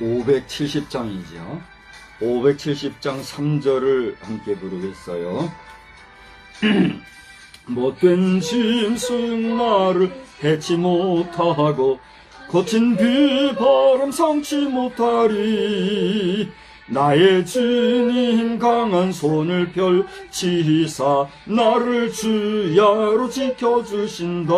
570장이죠. 570장 3절을 함께 부르겠어요. 못된 짐승 나를 해치 못하고 거친 비바람 상치 못하리. 나의 주님 강한 손을 펼치사 나를 주야로 지켜주신다.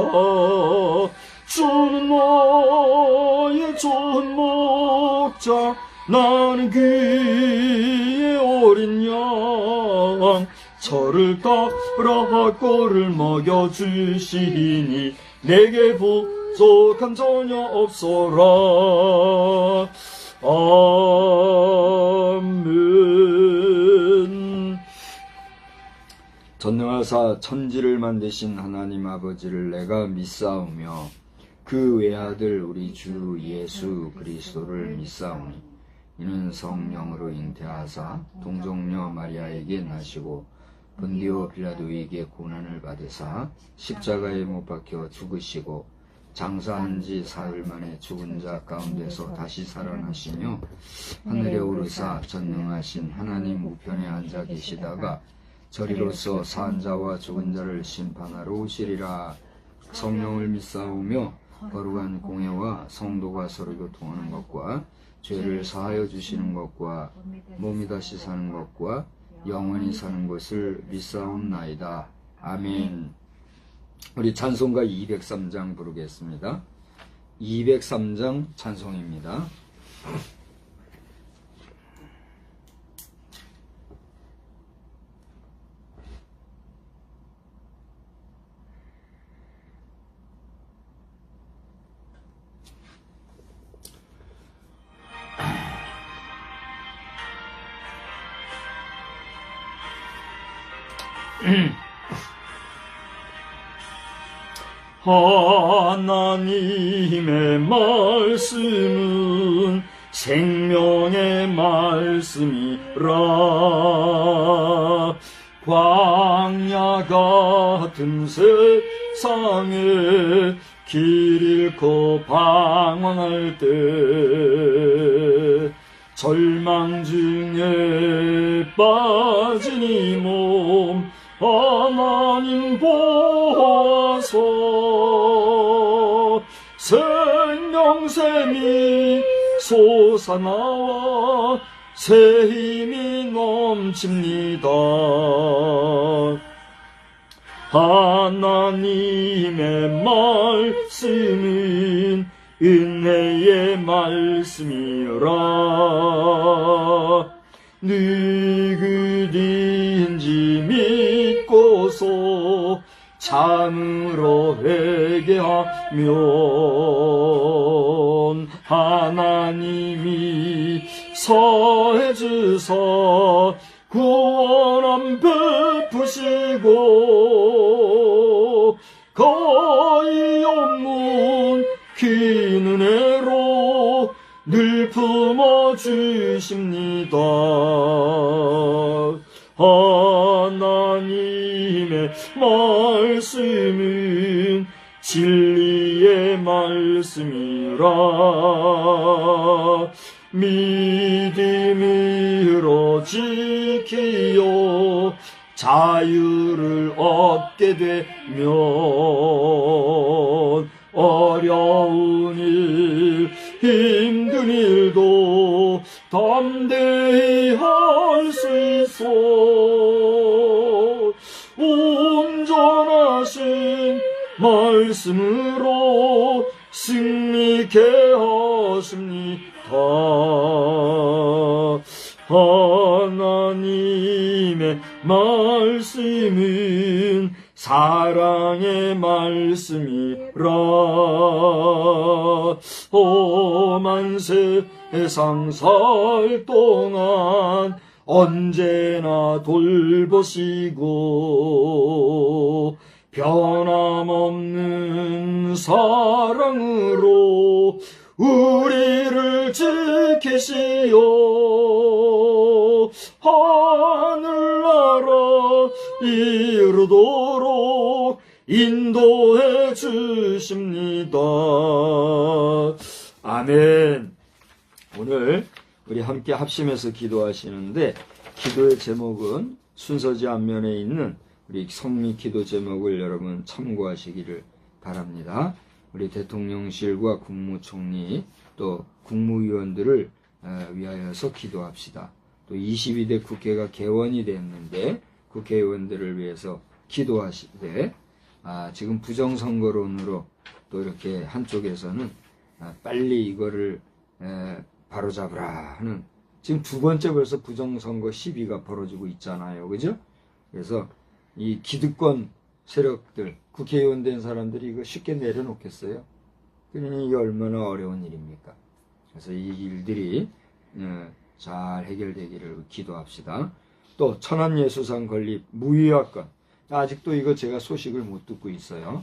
주는 나의 좋은 목자, 나는 그의 어린 양. 저를 따라 꼴을 먹여주시니 내게 부족함 전혀 없어라. 아멘. 전능하사 천지를 만드신 하나님 아버지를 내가 믿사오며 그 외아들 우리 주 예수 그리스도를 믿사오니 이는 성령으로 잉태하사 동정녀 마리아에게 나시고 본디오 빌라도에게 고난을 받으사 십자가에 못 박혀 죽으시고 장사한 지 사흘 만에 죽은 자 가운데서 다시 살아나시며 하늘에 오르사 전능하신 하나님 우편에 앉아 계시다가 저리로서 산 자와 죽은 자를 심판하러 오시리라. 성령을 믿사오며 거룩한 공예와 성도가 서로 교통하는 것과 죄를 사하여 주시는 것과 몸이 다시 사는 것과 영원히 사는 것을 믿사옵나이다. 아멘. 우리 찬송가 203장 부르겠습니다. 203장 찬송입니다. 하나님의 말씀은 생명의 말씀이라. 광야 같은 세상에 길 잃고 방황할 때 절망 중에 빠진 이 몸 하나님 보아서 생명샘이 솟아나와 새 힘이 넘칩니다. 하나님의 말씀은 은혜의 말씀이라. 누구든지 믿고서 참으로 회개하면 하나님이 사해 주사 구원함 베푸시고 거의 없는 긴 은혜로 늘 품어주십니다. 하나님의 말씀은 진리의 말씀이라. 믿음으로 지키어 자유를 얻게 되면 어려운 일 힘든 일도 담대히 할 수 있어. 온전하신 말씀으로 승리케 하십니다. 하나님의 말씀은 사랑의 말씀이라. 험한 세상 살 동안 언제나 돌보시고 변함없는 사랑으로 우리를 지키시오. 하늘나라 이루도록 인도해 주십니다. 아멘. 오늘 우리 함께 합심해서 기도하시는데 기도의 제목은 순서지 앞면에 있는 우리 성미 기도 제목을 여러분 참고하시기를 바랍니다. 우리 대통령실과 국무총리 또 국무위원들을 위하여서 기도합시다. 또 22대 국회가 개원이 됐는데 국회의원들을 위해서 기도하시되 지금 부정선거론으로 또 이렇게 한쪽에서는 빨리 이거를 바로잡으라 하는 지금 두 번째 벌써 부정선거 시비가 벌어지고 있잖아요. 그죠? 그래서 이 기득권 세력들, 국회의원 된 사람들이 이거 쉽게 내려놓겠어요? 그러니 이게 얼마나 어려운 일입니까? 그래서 이 일들이 잘 해결되기를 기도합시다. 또 천안예수상 건립 무효화건, 아직도 이거 제가 소식을 못 듣고 있어요.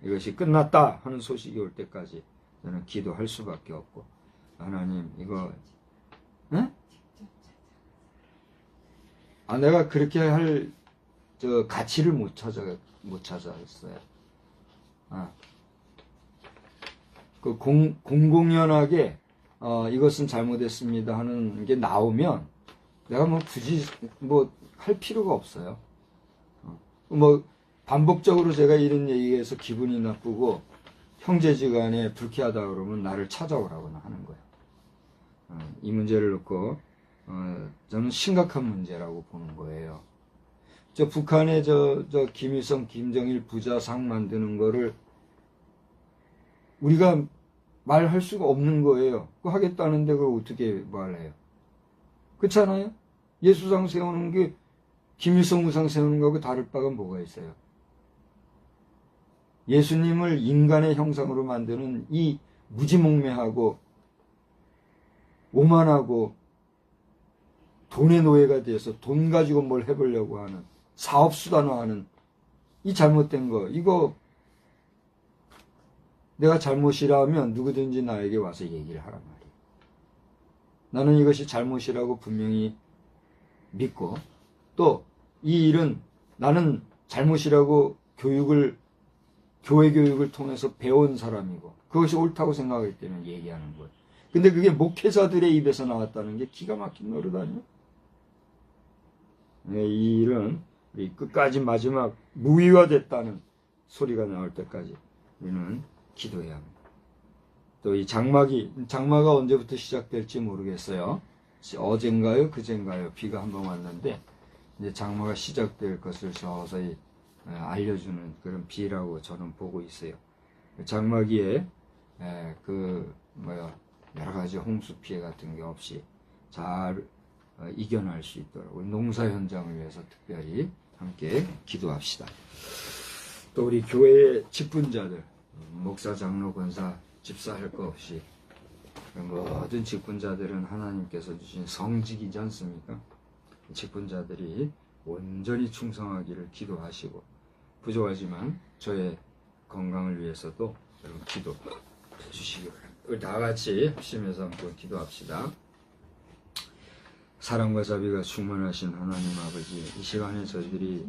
이것이 끝났다 하는 소식이 올 때까지 저는 기도할 수밖에 없고, 하나님 이거 내가 그렇게 할 가치를 못 찾았어요. 그 공공연하게 이것은 잘못했습니다 하는 게 나오면 내가 뭐 굳이 할 필요가 없어요. 반복적으로 제가 이런 얘기해서 기분이 나쁘고 형제지간에 불쾌하다 그러면 나를 찾아오라고나 하는 거예요. 이 문제를 놓고 저는 심각한 문제라고 보는 거예요. 북한의 김일성, 김정일 부자상 만드는 거를 우리가 말할 수가 없는 거예요. 그거 하겠다는데 그걸 어떻게 말해요? 그렇잖아요? 예수상 세우는 게 김일성 우상 세우는 거하고 다를 바가 뭐가 있어요? 예수님을 인간의 형상으로 만드는 이 무지몽매하고 오만하고 돈의 노예가 돼서 돈 가지고 뭘 해보려고 하는 사업수단화하는 이 잘못된 거, 이거 내가 잘못이라면 누구든지 나에게 와서 얘기를 하란 말이에요. 나는 이것이 잘못이라고 분명히 믿고, 또 이 일은 나는 잘못이라고 교회 교육을 통해서 배운 사람이고 그것이 옳다고 생각하기 때문에 얘기하는 거예요. 근데 그게 목회자들의 입에서 나왔다는 게 기가 막힌 노릇 아니에요? 이 일은 우리 끝까지 마지막 무위화됐다는 소리가 나올 때까지 우리는 기도해야 합니다. 또 이 장마가 언제부터 시작될지 모르겠어요. 어젠가요? 그젠가요? 비가 한번 왔는데 이제 장마가 시작될 것을 서서히 알려주는 그런 비라고 저는 보고 있어요. 장마기에 여러 가지 홍수 피해 같은 게 없이 잘 이겨낼 수 있도록 우리 농사 현장을 위해서 특별히 함께 기도합시다. 또 우리 교회의 직분자들, 목사, 장로, 권사, 집사 할 거 없이 모든 직분자들은 하나님께서 주신 성직이지 않습니까? 직분자들이 온전히 충성하기를 기도하시고, 부족하지만 저의 건강을 위해서도 여러분 기도해 주시기 바랍니다. 우리 다 같이 합심해서 한번 기도합시다. 사랑과 자비가 충만하신 하나님 아버지, 이 시간에 저희들이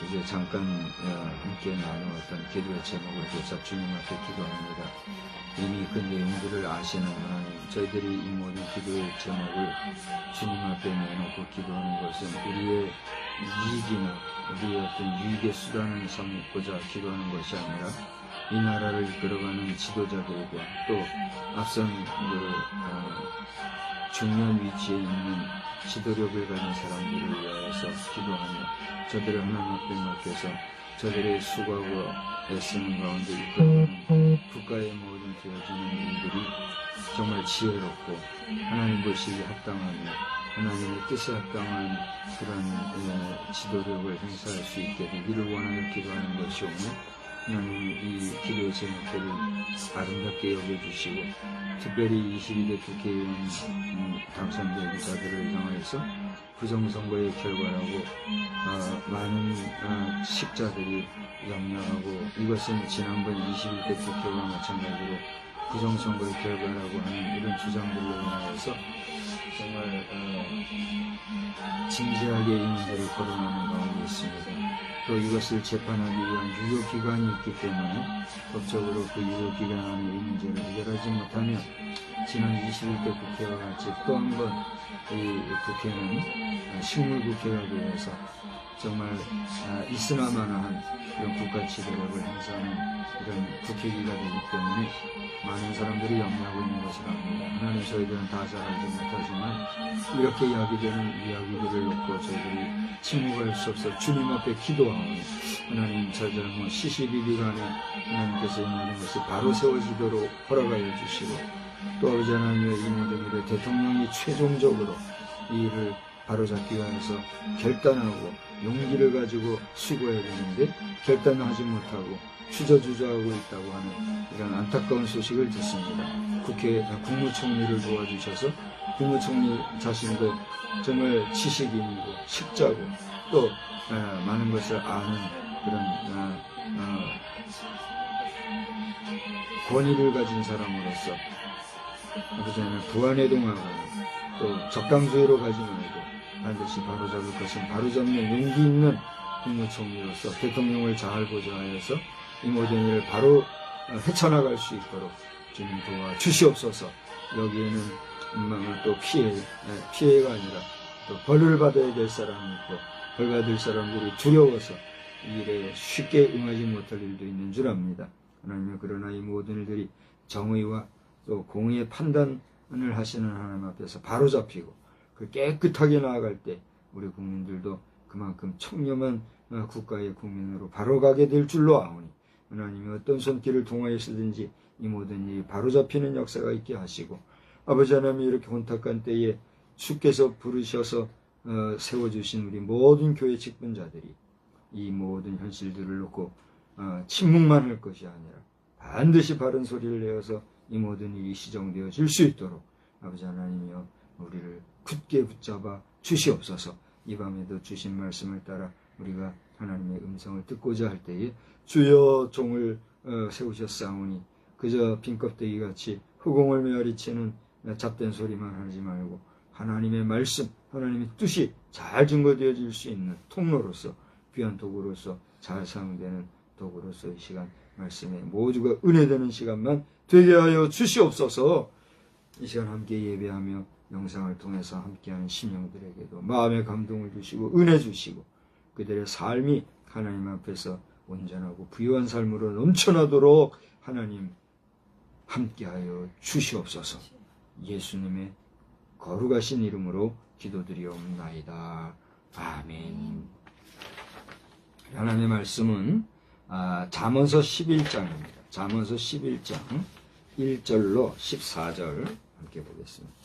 이제 잠깐 함께 나누었던 기도의 제목을 조차 주님 앞에 기도합니다. 이미 그 내용들을 아시는 하나님, 저희들이 이 모든 기도의 제목을 주님 앞에 내놓고 기도하는 것은 우리의 이익이나 우리의 어떤 유익의 수단을 삼고자 기도하는 것이 아니라 이 나라를 이끌어가는 지도자들과 또 앞선 중요한 위치에 있는 지도력을 가진 사람들을 위하여서 기도하며 저들을 하나님 앞에 맡겨서 저들의 수고하고 애쓰는 가운데 이끌어가는 국가의 모든 되어지는 일들이 정말 지혜롭고 하나님 보시기에 합당하며 하나님의 뜻에 합당한 그런 지도력을 행사할 수 있게 되기를 원하여 기도하는 것이 오늘 하나님 이 기도의 제목들을 아름답게 여겨주시고, 특별히 22대 국회의원 당선된 자들을 향해서 부정선거의 결과라고 많은 식자들이 염려하고, 이것은 지난번 21대 국회와 마찬가지로 부정선거 결과라고 하는 이런 주장들로 인하여서 정말 진지하게 이 문제를 거론하는 가운데 있습니다. 또 이것을 재판하기 위한 유효기간이 있기 때문에 법적으로 그 유효기간 안에 이 문제를 해결하지 못하면 지난 21대 국회와 같이 또 한 번 이 국회는 식물국회가 되어서 정말 있으나마나한 그런 국가 지배력을 행사하는 이런 국회기가 되기 때문에 많은 사람들이 염려하고 있는 것을 압니다. 하나님 저희들은 다 잘 알지 못하지만 이렇게 이야기되는 이야기들을 놓고 저희들이 침묵할 수 없어 주님 앞에 기도하오니 하나님 저 잘못 시시비비간에 하나님께서 이 모든 것이 바로 세워지도록 허락하여 주시고 또 아버지 하나님의 이 모든 일에 대통령이 최종적으로 이 일을 바로잡기 위해서 결단하고 용기를 가지고 수고해야 되는데 결단하지 못하고 주저주저하고 있다고 하는 이런 안타까운 소식을 듣습니다. 국무총리를 도와주셔서 국무총리 자신도 정말 지식인이고 식자고 또 많은 것을 아는 그런 권위를 가진 사람으로서 아버지 하나님 부안해동하고 또 적당주의로 가지 말고 반드시 바로잡을 것은 바로잡는 용기 있는 국무총리로서 대통령을 잘 보좌하여서 이 모든 일을 바로 헤쳐나갈 수 있도록 주님 도와 주시옵소서. 여기에는 또 피해가 아니라 또 벌을 받아야 될 사람이 있고 벌 받을 사람들이 두려워서 이 일에 쉽게 응하지 못할 일도 있는 줄 압니다. 하나님 그러나 이 모든 일들이 정의와 또 공의의 판단을 하시는 하나님 앞에서 바로 잡히고 그 깨끗하게 나아갈 때 우리 국민들도 그만큼 청렴한 국가의 국민으로 바로 가게 될 줄로 아오니 하나님이 어떤 손길을 통하여서든지 이 모든 일이 바로 잡히는 역사가 있게 하시고 아버지 하나님이 이렇게 혼탁한 때에 주께서 부르셔서 세워주신 우리 모든 교회 직분자들이 이 모든 현실들을 놓고 침묵만 할 것이 아니라 반드시 바른 소리를 내어서 이 모든 일이 시정되어질 수 있도록 아버지 하나님이여 우리를 굳게 붙잡아 주시옵소서. 이 밤에도 주신 말씀을 따라 우리가 하나님의 음성을 듣고자 할 때에 주여 종을 세우셨사오니 그저 빈껍데기같이 허공을 메아리치는 잡된 소리만 하지 말고 하나님의 말씀, 하나님의 뜻이 잘 증거되어질 수 있는 통로로서 귀한 도구로서 잘 사용되는 도구로서 이 시간 말씀에 모두가 은혜되는 시간만 되게 하여 주시옵소서. 이 시간 함께 예배하며 영상을 통해서 함께하는 심령들에게도 마음의 감동을 주시고 은혜 주시고 그들의 삶이 하나님 앞에서 온전하고 부유한 삶으로 넘쳐나도록 하나님 함께하여 주시옵소서. 예수님의 거룩하신 이름으로 기도드리옵나이다. 아멘. 하나님의 말씀은 잠언서 11장입니다. 잠언서 11장 1절로 14절 함께 보겠습니다.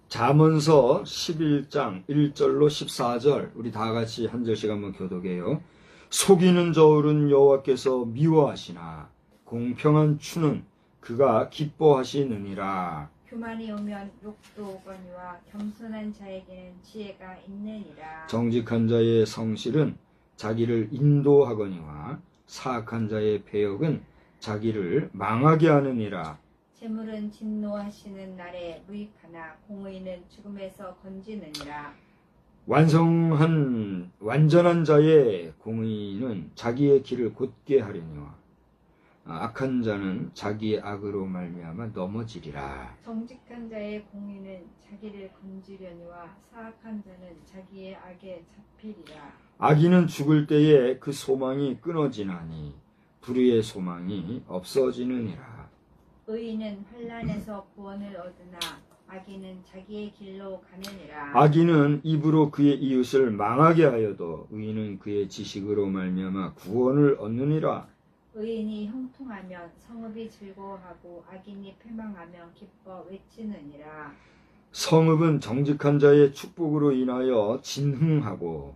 잠언서 11장 1절로 14절 우리 다 같이 한 절씩 한번 교독해요. 속이는 저울은 여호와께서 미워하시나 공평한 추는 그가 기뻐하시느니라. 교만이 오면 욕도 오거니와 겸손한 자에게는 지혜가 있느니라. 정직한 자의 성실은 자기를 인도하거니와 사악한 자의 배역은 자기를 망하게 하느니라. 재물은 진노하시는 날에 무익하나 공의는 죽음에서 건지느니라. 완전한 자의 공의는 자기의 길을 곧게 하려니와 악한 자는 자기의 악으로 말미암아 넘어지리라. 정직한 자의 공의는 자기를 건지려니와 사악한 자는 자기의 악에 잡히리라. 악인은 죽을 때에 그 소망이 끊어지나니 불의의 소망이 없어지느니라. 의인은 환난에서 구원을 얻으나 악인은 자기의 길로 가느니라. 악인은 입으로 그의 이웃을 망하게 하여도 의인은 그의 지식으로 말미암아 구원을 얻느니라. 의인이 형통하면 성읍이 즐거워하고 악인이 패망하면 기뻐 외치느니라. 성읍은 정직한 자의 축복으로 인하여 진흥하고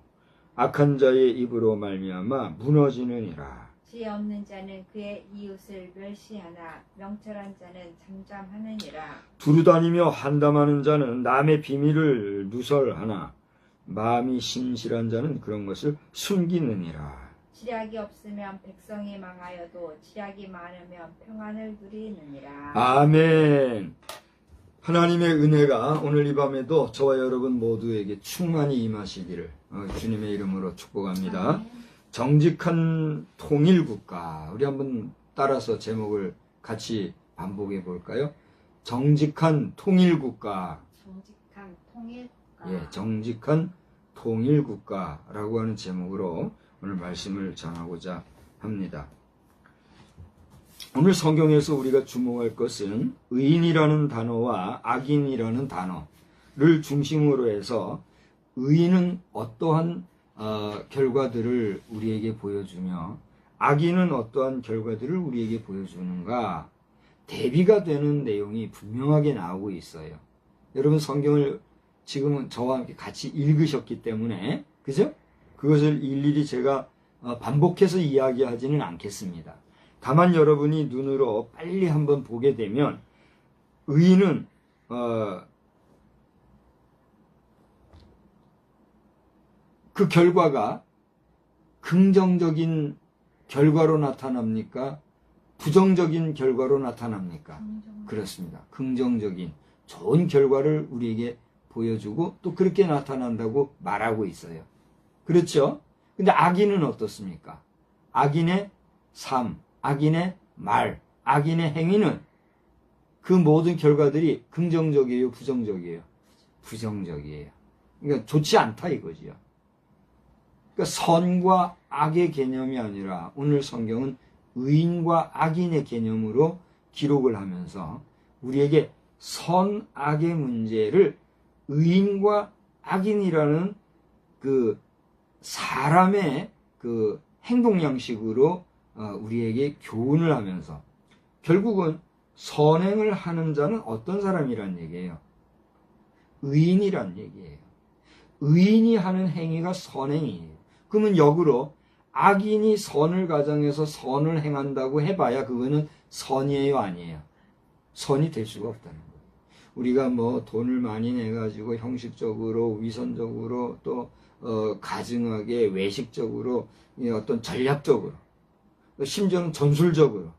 악한 자의 입으로 말미암아 무너지느니라. 지혜 없는 자는 그의 이웃을 멸시하나 명철한 자는 잠잠하느니라. 두루다니며 한담하는 자는 남의 비밀을 누설하나 마음이 신실한 자는 그런 것을 숨기느니라. 지략이 없으면 백성이 망하여도 지략이 많으면 평안을 누리느니라. 아멘. 하나님의 은혜가 오늘 이 밤에도 저와 여러분 모두에게 충만히 임하시기를 주님의 이름으로 축복합니다. 아멘. 정직한 통일국가. 우리 한번 따라서 제목을 같이 반복해 볼까요? 정직한 통일국가. 정직한 통일국가. 예, 정직한 통일국가라고 하는 제목으로 오늘 말씀을 전하고자 합니다. 오늘 성경에서 우리가 주목할 것은 의인이라는 단어와 악인이라는 단어를 중심으로 해서 의인은 어떠한 결과들을 우리에게 보여주며 악인은 어떠한 결과들을 우리에게 보여주는가 대비가 되는 내용이 분명하게 나오고 있어요. 여러분 성경을 지금은 저와 함께 같이 읽으셨기 때문에 그죠? 그것을 일일이 제가 반복해서 이야기하지는 않겠습니다. 다만 여러분이 눈으로 빨리 한번 보게 되면 의인은 그 결과가 긍정적인 결과로 나타납니까? 부정적인 결과로 나타납니까? 그렇습니다. 긍정적인 좋은 결과를 우리에게 보여주고 또 그렇게 나타난다고 말하고 있어요. 그렇죠? 근데 악인은 어떻습니까? 악인의 삶, 악인의 말, 악인의 행위는 그 모든 결과들이 긍정적이에요, 부정적이에요? 부정적이에요. 그러니까 좋지 않다 이거지요. 그러니까 선과 악의 개념이 아니라 오늘 성경은 의인과 악인의 개념으로 기록을 하면서 우리에게 선, 악의 문제를 의인과 악인이라는 그 사람의 그 행동 양식으로 우리에게 교훈을 하면서 결국은 선행을 하는 자는 어떤 사람이란 얘기예요? 의인이란 얘기예요. 의인이 하는 행위가 선행이에요. 그러면 역으로 악인이 선을 가정해서 선을 행한다고 해봐야 그거는 선이에요, 아니에요? 선이 될 수가 없다는 거예요. 우리가 뭐 돈을 많이 내가지고 형식적으로, 위선적으로, 또 가증하게, 외식적으로, 어떤 전략적으로, 심지어는 전술적으로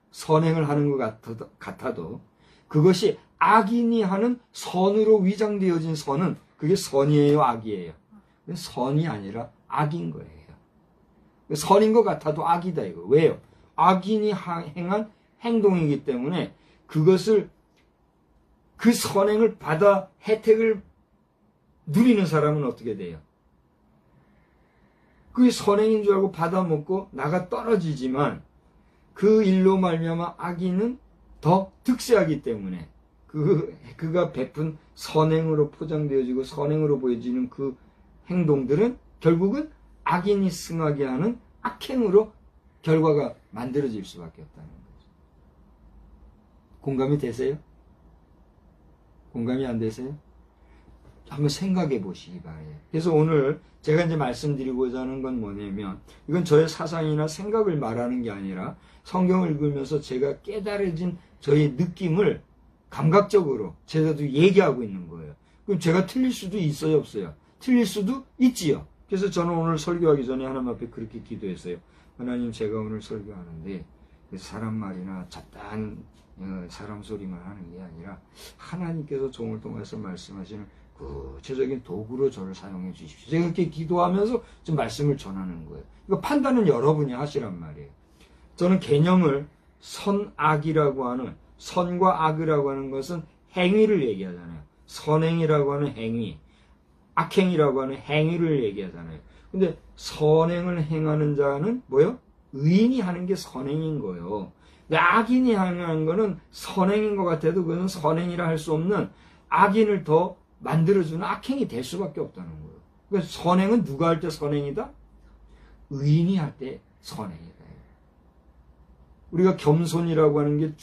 선행을 하는 것 같아도 그것이 악인이 하는 선으로 위장되어진 선은 그게 선이에요, 악이에요? 선이 아니라 악인 거예요. 선인 것 같아도 악이다 이거. 왜요? 악인이 행한 행동이기 때문에 그것을 그 선행을 받아 혜택을 누리는 사람은 어떻게 돼요? 그게 선행인 줄 알고 받아먹고 나가 떨어지지만 그 일로 말미암아 악인은 더 득세하기 때문에 그가 베푼 선행으로 포장되어지고 선행으로 보여지는 그 행동들은 결국은 악인이 승하게 하는 악행으로 결과가 만들어질 수밖에 없다는 거죠. 공감이 되세요? 공감이 안 되세요? 한번 생각해 보시기 바래요. 그래서 오늘 제가 이제 말씀드리고자 하는 건 뭐냐면 이건 저의 사상이나 생각을 말하는 게 아니라 성경을 읽으면서 제가 깨달아진 저의 느낌을 감각적으로 제가도 얘기하고 있는 거예요. 그럼 제가 틀릴 수도 있어요, 없어요? 틀릴 수도 있지요. 그래서 저는 오늘 설교하기 전에 하나님 앞에 그렇게 기도했어요. 하나님, 제가 오늘 설교하는데 사람 말이나 잡다한 사람 소리만 하는 게 아니라 하나님께서 종을 통해서 말씀하시는 구체적인 도구로 저를 사용해 주십시오. 제가 그렇게 기도하면서 좀 말씀을 전하는 거예요. 이거 판단은 여러분이 하시란 말이에요. 저는 개념을 선악이라고 하는, 선과 악이라고 하는 것은 행위를 얘기하잖아요. 선행이라고 하는 행위, 악행이라고 하는 행위를 얘기하잖아요. 근데 선행을 행하는 자는 뭐요? 의인이 하는 게 선행인 거예요. 근데 악인이 하는 거는 선행인 것 같아도 그것은 선행이라 할 수 없는 악인을 더 만들어주는 악행이 될 수밖에 없다는 거예요. 그러니까 선행은 누가 할 때 선행이다? 의인이 할 때 선행이다. 우리가 겸손이라고 하는 게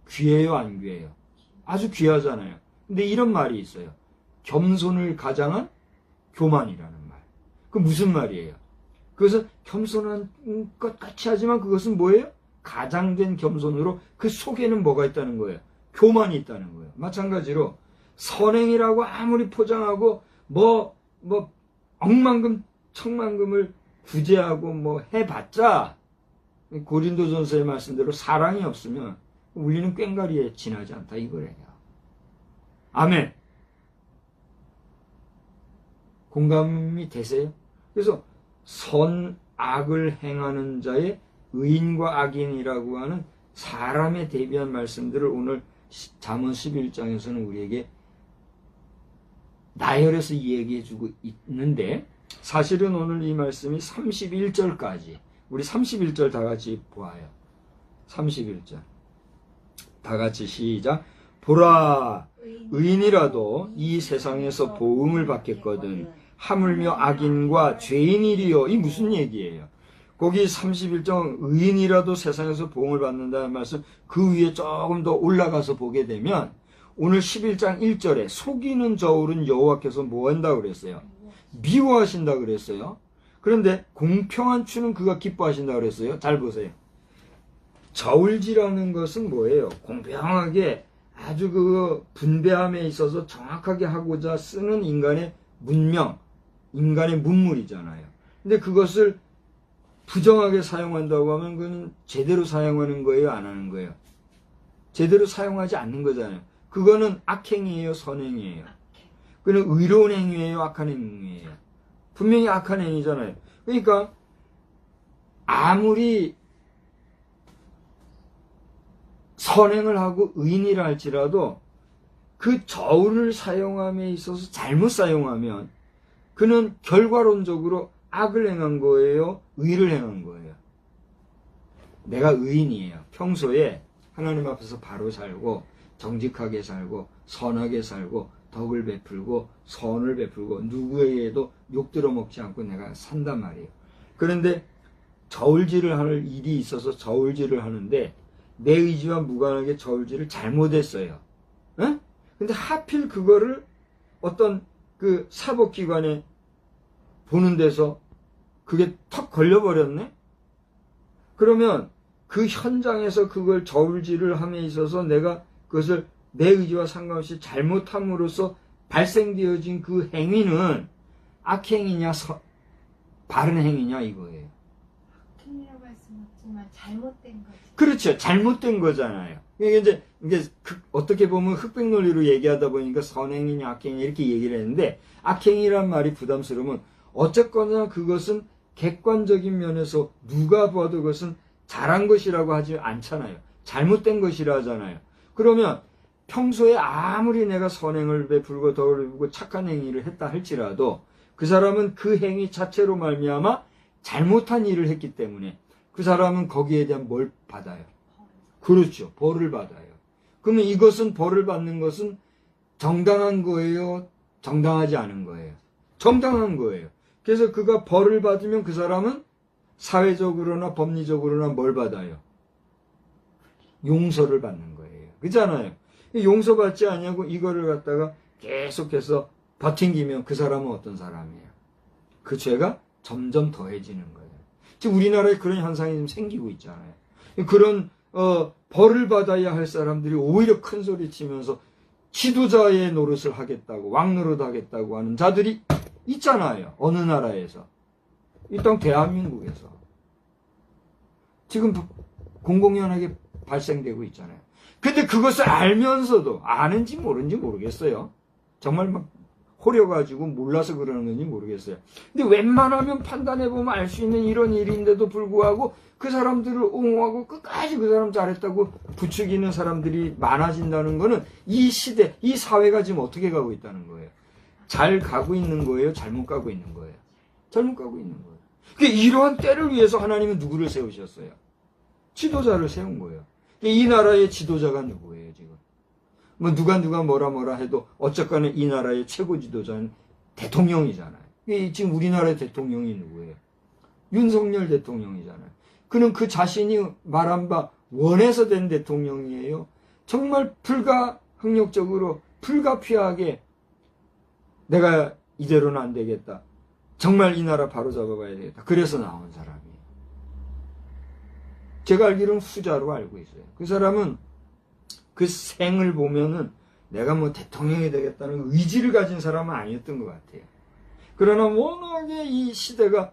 귀해요, 안 귀해요? 아주 귀하잖아요. 근데 이런 말이 있어요. 겸손을 가장한 교만이라는 말. 그 무슨 말이에요? 그것은 겸손한 것 같이 하지만 그것은 뭐예요? 가장된 겸손으로 그 속에는 뭐가 있다는 거예요? 교만이 있다는 거예요. 마찬가지로 선행이라고 아무리 포장하고 억만금, 천만금을 구제하고 뭐 해봤자 고린도전서의 말씀대로 사랑이 없으면 우리는 꽹과리에 지나지 않다 이거래요. 아멘. 공감이 되세요? 그래서 선악을 행하는 자의 의인과 악인이라고 하는 사람에 대비한 말씀들을 오늘 잠언 11장에서는 우리에게 나열해서 얘기해주고 있는데, 사실은 오늘 이 말씀이 31절까지, 우리 31절 다 같이 보아요. 31절 다 같이 시작. 보라, 의인이라도 이 세상에서 보응을 받겠거든 하물며 악인과 죄인이리요. 이 무슨 얘기예요? 거기 31장 의인이라도 세상에서 보응을 받는다는 말씀, 그 위에 조금 더 올라가서 보게 되면 오늘 11장 1절에 속이는 저울은 여호와께서 뭐 한다고 그랬어요? 미워하신다고 그랬어요. 그런데 공평한 추는 그가 기뻐하신다고 그랬어요. 잘 보세요. 저울지라는 것은 뭐예요? 공평하게 아주 그 분배함에 있어서 정확하게 하고자 쓰는 인간의 문명, 인간의 문물이잖아요. 근데 그것을 부정하게 사용한다고 하면 그건 제대로 사용하는 거예요, 안 하는 거예요? 제대로 사용하지 않는 거잖아요. 그거는 악행이에요, 선행이에요? 그는 의로운 행위예요, 악한 행위예요? 분명히 악한 행위잖아요. 그러니까 아무리 선행을 하고 의인이라 할지라도 그 저울을 사용함에 있어서 잘못 사용하면 그는 결과론적으로 악을 행한 거예요, 의를 행한 거예요? 내가 의인이에요. 평소에 하나님 앞에서 바로 살고 정직하게 살고 선하게 살고 덕을 베풀고 선을 베풀고 누구에게도 욕 들어먹지 않고 내가 산단 말이에요. 그런데 저울질을 하는 일이 있어서 저울질을 하는데 내 의지와 무관하게 저울질을 잘못했어요. 에? 근데 하필 그거를 어떤 그 사법기관에 보는 데서 그게 턱 걸려버렸네? 그러면 그 현장에서 그걸 저울질을 함에 있어서 내가 그것을 내 의지와 상관없이 잘못함으로써 발생되어진 그 행위는 악행이냐 바른 행위냐 이거예요. 악행이라고 할 수는 없지만 잘못된 거지. 그렇죠. 잘못된 거잖아요. 이게 어떻게 보면 흑백 논리로 얘기하다 보니까 선행이냐 악행이냐 이렇게 얘기를 했는데, 악행이란 말이 부담스러우면 어쨌거나 그것은 객관적인 면에서 누가 봐도 그것은 잘한 것이라고 하지 않잖아요. 잘못된 것이라 하잖아요. 그러면 평소에 아무리 내가 선행을 베풀고 덕을 베풀고 착한 행위를 했다 할지라도 그 사람은 그 행위 자체로 말미암아 잘못한 일을 했기 때문에 그 사람은 거기에 대한 뭘 받아요? 그렇죠. 벌을 받아요. 그러면 이것은 벌을 받는 것은 정당한 거예요? 정당하지 않은 거예요? 정당한 거예요. 그래서 그가 벌을 받으면 그 사람은 사회적으로나 법리적으로나 뭘 받아요? 용서를 받는 거예요. 그렇잖아요. 용서받지 않냐고 이거를 갖다가 계속해서 버팅기면 그 사람은 어떤 사람이에요? 그 죄가 점점 더해지는 거예요. 지금 우리나라에 그런 현상이 좀 생기고 있잖아요. 그런 벌을 받아야 할 사람들이 오히려 큰 소리 치면서 지도자의 노릇을 하겠다고, 왕노릇 하겠다고 하는 자들이 있잖아요. 어느 나라에서. 이 땅 대한민국에서. 지금 공공연하게 발생되고 있잖아요. 근데 그것을 알면서도, 아는지 모르는지 모르겠어요. 정말 막 호려가지고 몰라서 그러는 건지 모르겠어요. 근데 웬만하면 판단해보면 알 수 있는 이런 일인데도 불구하고 그 사람들을 옹호하고 끝까지 그 사람 잘했다고 부추기는 사람들이 많아진다는 거는 이 시대, 이 사회가 지금 어떻게 가고 있다는 거예요? 잘 가고 있는 거예요? 잘못 가고 있는 거예요? 잘못 가고 있는 거예요. 그러니까 이러한 때를 위해서 하나님은 누구를 세우셨어요? 지도자를 세운 거예요. 그러니까 이 나라의 지도자가 누구예요, 지금? 뭐 누가 뭐라 해도 어쨌거나 이 나라의 최고 지도자는 대통령이잖아요. 지금 우리나라의 대통령이 누구예요? 윤석열 대통령이잖아요. 그는 그 자신이 말한 바 원해서 된 대통령이에요. 정말 불가항력적으로 불가피하게 내가 이대로는 안 되겠다. 정말 이 나라 바로 잡아봐야 되겠다. 그래서 나온 사람이에요. 제가 알기로는 후자로 알고 있어요. 그 사람은 그 생을 보면은 내가 뭐 대통령이 되겠다는 의지를 가진 사람은 아니었던 것 같아요. 그러나 워낙에 이 시대가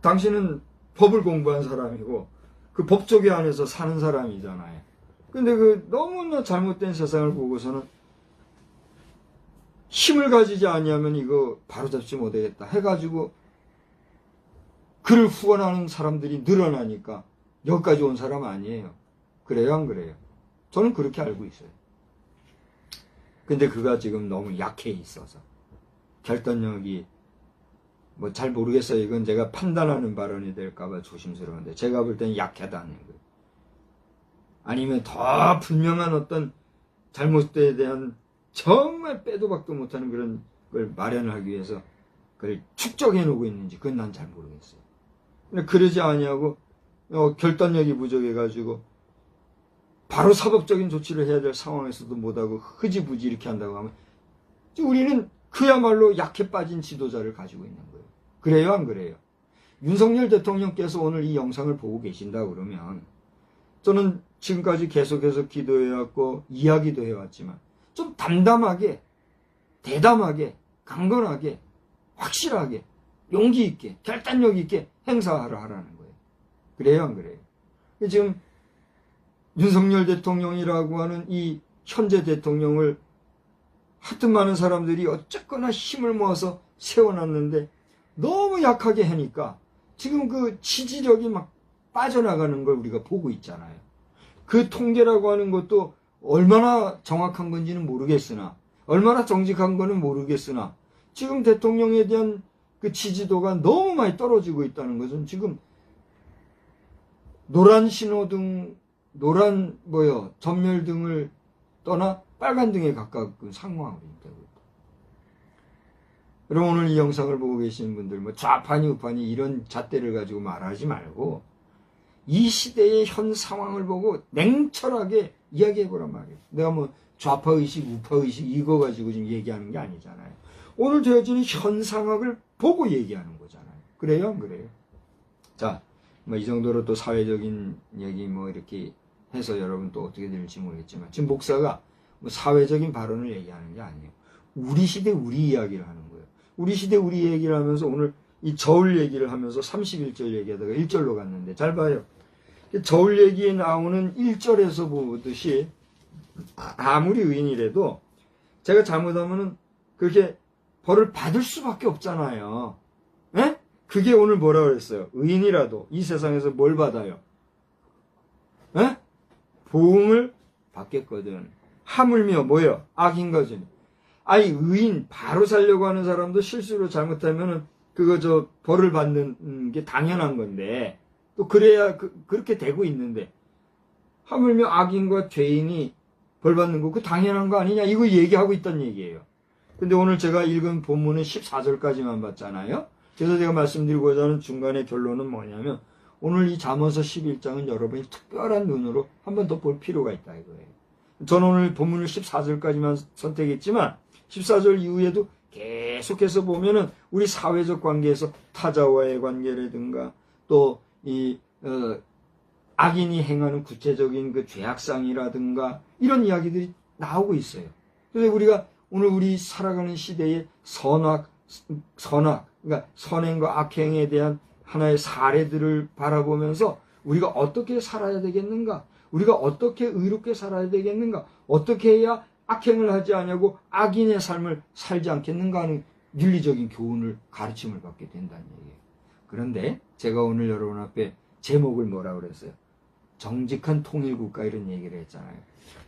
당신은 법을 공부한 사람이고 그 법조계 안에서 사는 사람이잖아요. 근데 그 너무나 잘못된 세상을 보고서는 힘을 가지지 아니하면 이거 바로잡지 못하겠다 해가지고 그를 후원하는 사람들이 늘어나니까 여기까지 온 사람 아니에요. 그래요, 안 그래요? 저는 그렇게 알고 있어요. 근데 그가 지금 너무 약해 있어서 결단력이 뭐 잘 모르겠어요. 이건 제가 판단하는 발언이 될까봐 조심스러운데 제가 볼 때는 약하다는 거예요. 아니면 더 분명한 어떤 잘못에 대한 정말 빼도 박도 못하는 그런 걸 마련하기 위해서 그걸 축적해 놓고 있는지 그건 난 잘 모르겠어요. 근데 그러지 아니하고 결단력이 부족해가지고 바로 사법적인 조치를 해야 될 상황에서도 못하고 흐지부지 이렇게 한다고 하면 우리는 그야말로 약해 빠진 지도자를 가지고 있는 거예요. 그래요, 안 그래요? 윤석열 대통령께서 오늘 이 영상을 보고 계신다 그러면 저는 지금까지 계속해서 기도해왔고 이야기도 해왔지만 좀 담담하게, 대담하게, 강건하게, 확실하게, 용기 있게, 결단력 있게 행사하라 하라는 거예요. 그래요, 안 그래요? 지금 윤석열 대통령이라고 하는 이 현재 대통령을 하여튼 많은 사람들이 어쨌거나 힘을 모아서 세워놨는데 너무 약하게 하니까 지금 그 지지력이 막 빠져나가는 걸 우리가 보고 있잖아요. 그 통계라고 하는 것도 얼마나 정확한 건지는 모르겠으나 얼마나 정직한 거는 모르겠으나 지금 대통령에 대한 그 지지도가 너무 많이 떨어지고 있다는 것은 지금 노란 신호등, 전멸등을 떠나 빨간 등에 가까운 상황으로 되고 있다. 여러분 오늘 이 영상을 보고 계시는 분들 뭐 좌파니 우파니 이런 잣대를 가지고 말하지 말고 이 시대의 현 상황을 보고 냉철하게 이야기해보란 말이에요. 내가 뭐 좌파의식, 우파의식 이거 가지고 지금 얘기하는 게 아니잖아요. 오늘 되어지는 현 상황을 보고 얘기하는 거잖아요. 그래요? 안 그래요? 자, 뭐 이 정도로 또 사회적인 얘기 뭐 이렇게 해서 여러분 또 어떻게 될지 모르겠지만 지금 목사가 뭐 사회적인 발언을 얘기하는 게 아니에요. 우리 시대 우리 이야기를 하는 거예요. 우리 시대 우리 얘기를 하면서 오늘 이 저울 얘기를 하면서 31절 얘기하다가 1절로 갔는데 잘 봐요. 저울 얘기에 나오는 1절에서 보듯이 아무리 의인이라도 제가 잘못하면은 그렇게 벌을 받을 수밖에 없잖아요. 에? 그게 오늘 뭐라 그랬어요? 의인이라도 이 세상에서 뭘 받아요? 에? 보응을 받겠거든. 하물며 뭐요? 악인 거지. 아니 의인 바로 살려고 하는 사람도 실수로 잘못하면은 그거 벌을 받는 게 당연한 건데 또 그래야 그렇게 되고 있는데 하물며 악인과 죄인이 벌 받는 거 그 당연한 거 아니냐 이거 얘기하고 있단 얘기예요. 근데 오늘 제가 읽은 본문은 14절까지만 봤잖아요. 그래서 제가 말씀드리고자 하는 중간의 결론은 뭐냐면 오늘 이 잠언서 11장은 여러분이 특별한 눈으로 한 번 더 볼 필요가 있다 이거예요. 저는 오늘 본문을 14절까지만 선택했지만 14절 이후에도 계속해서 보면은 우리 사회적 관계에서 타자와의 관계라든가 또 이 악인이 행하는 구체적인 그 죄악상이라든가 이런 이야기들이 나오고 있어요. 그래서 우리가 오늘 우리 살아가는 시대의 선악, 그러니까 선행과 악행에 대한 하나의 사례들을 바라보면서 우리가 어떻게 살아야 되겠는가? 우리가 어떻게 의롭게 살아야 되겠는가? 어떻게 해야 악행을 하지 않냐고 악인의 삶을 살지 않겠는가 하는 윤리적인 교훈을 가르침을 받게 된다는 얘기예요. 그런데 제가 오늘 여러분 앞에 제목을 뭐라고 그랬어요? 정직한 통일국가 이런 얘기를 했잖아요.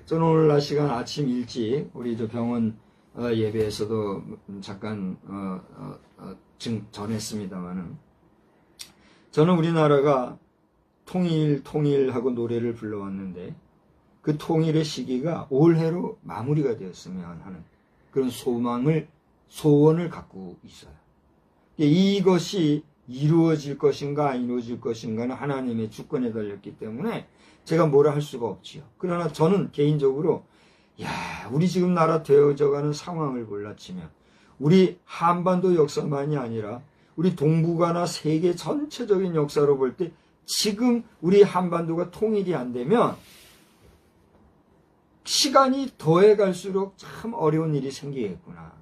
저는 오늘 낮 시간 아침 일찍 우리 저 병원 예배에서도 잠깐 전했습니다만은 저는 우리나라가 통일하고 노래를 불러왔는데 그 통일의 시기가 올해로 마무리가 되었으면 하는 그런 소원을 갖고 있어요. 이것이 이루어질 것인가 안 이루어질 것인가는 하나님의 주권에 달렸기 때문에 제가 뭐라 할 수가 없지요. 그러나 저는 개인적으로 우리 지금 나라 되어져가는 상황을 몰라치면 우리 한반도 역사만이 아니라 우리 동북아나 세계 전체적인 역사로 볼 때 지금 우리 한반도가 통일이 안 되면 시간이 더해 갈수록 참 어려운 일이 생기겠구나.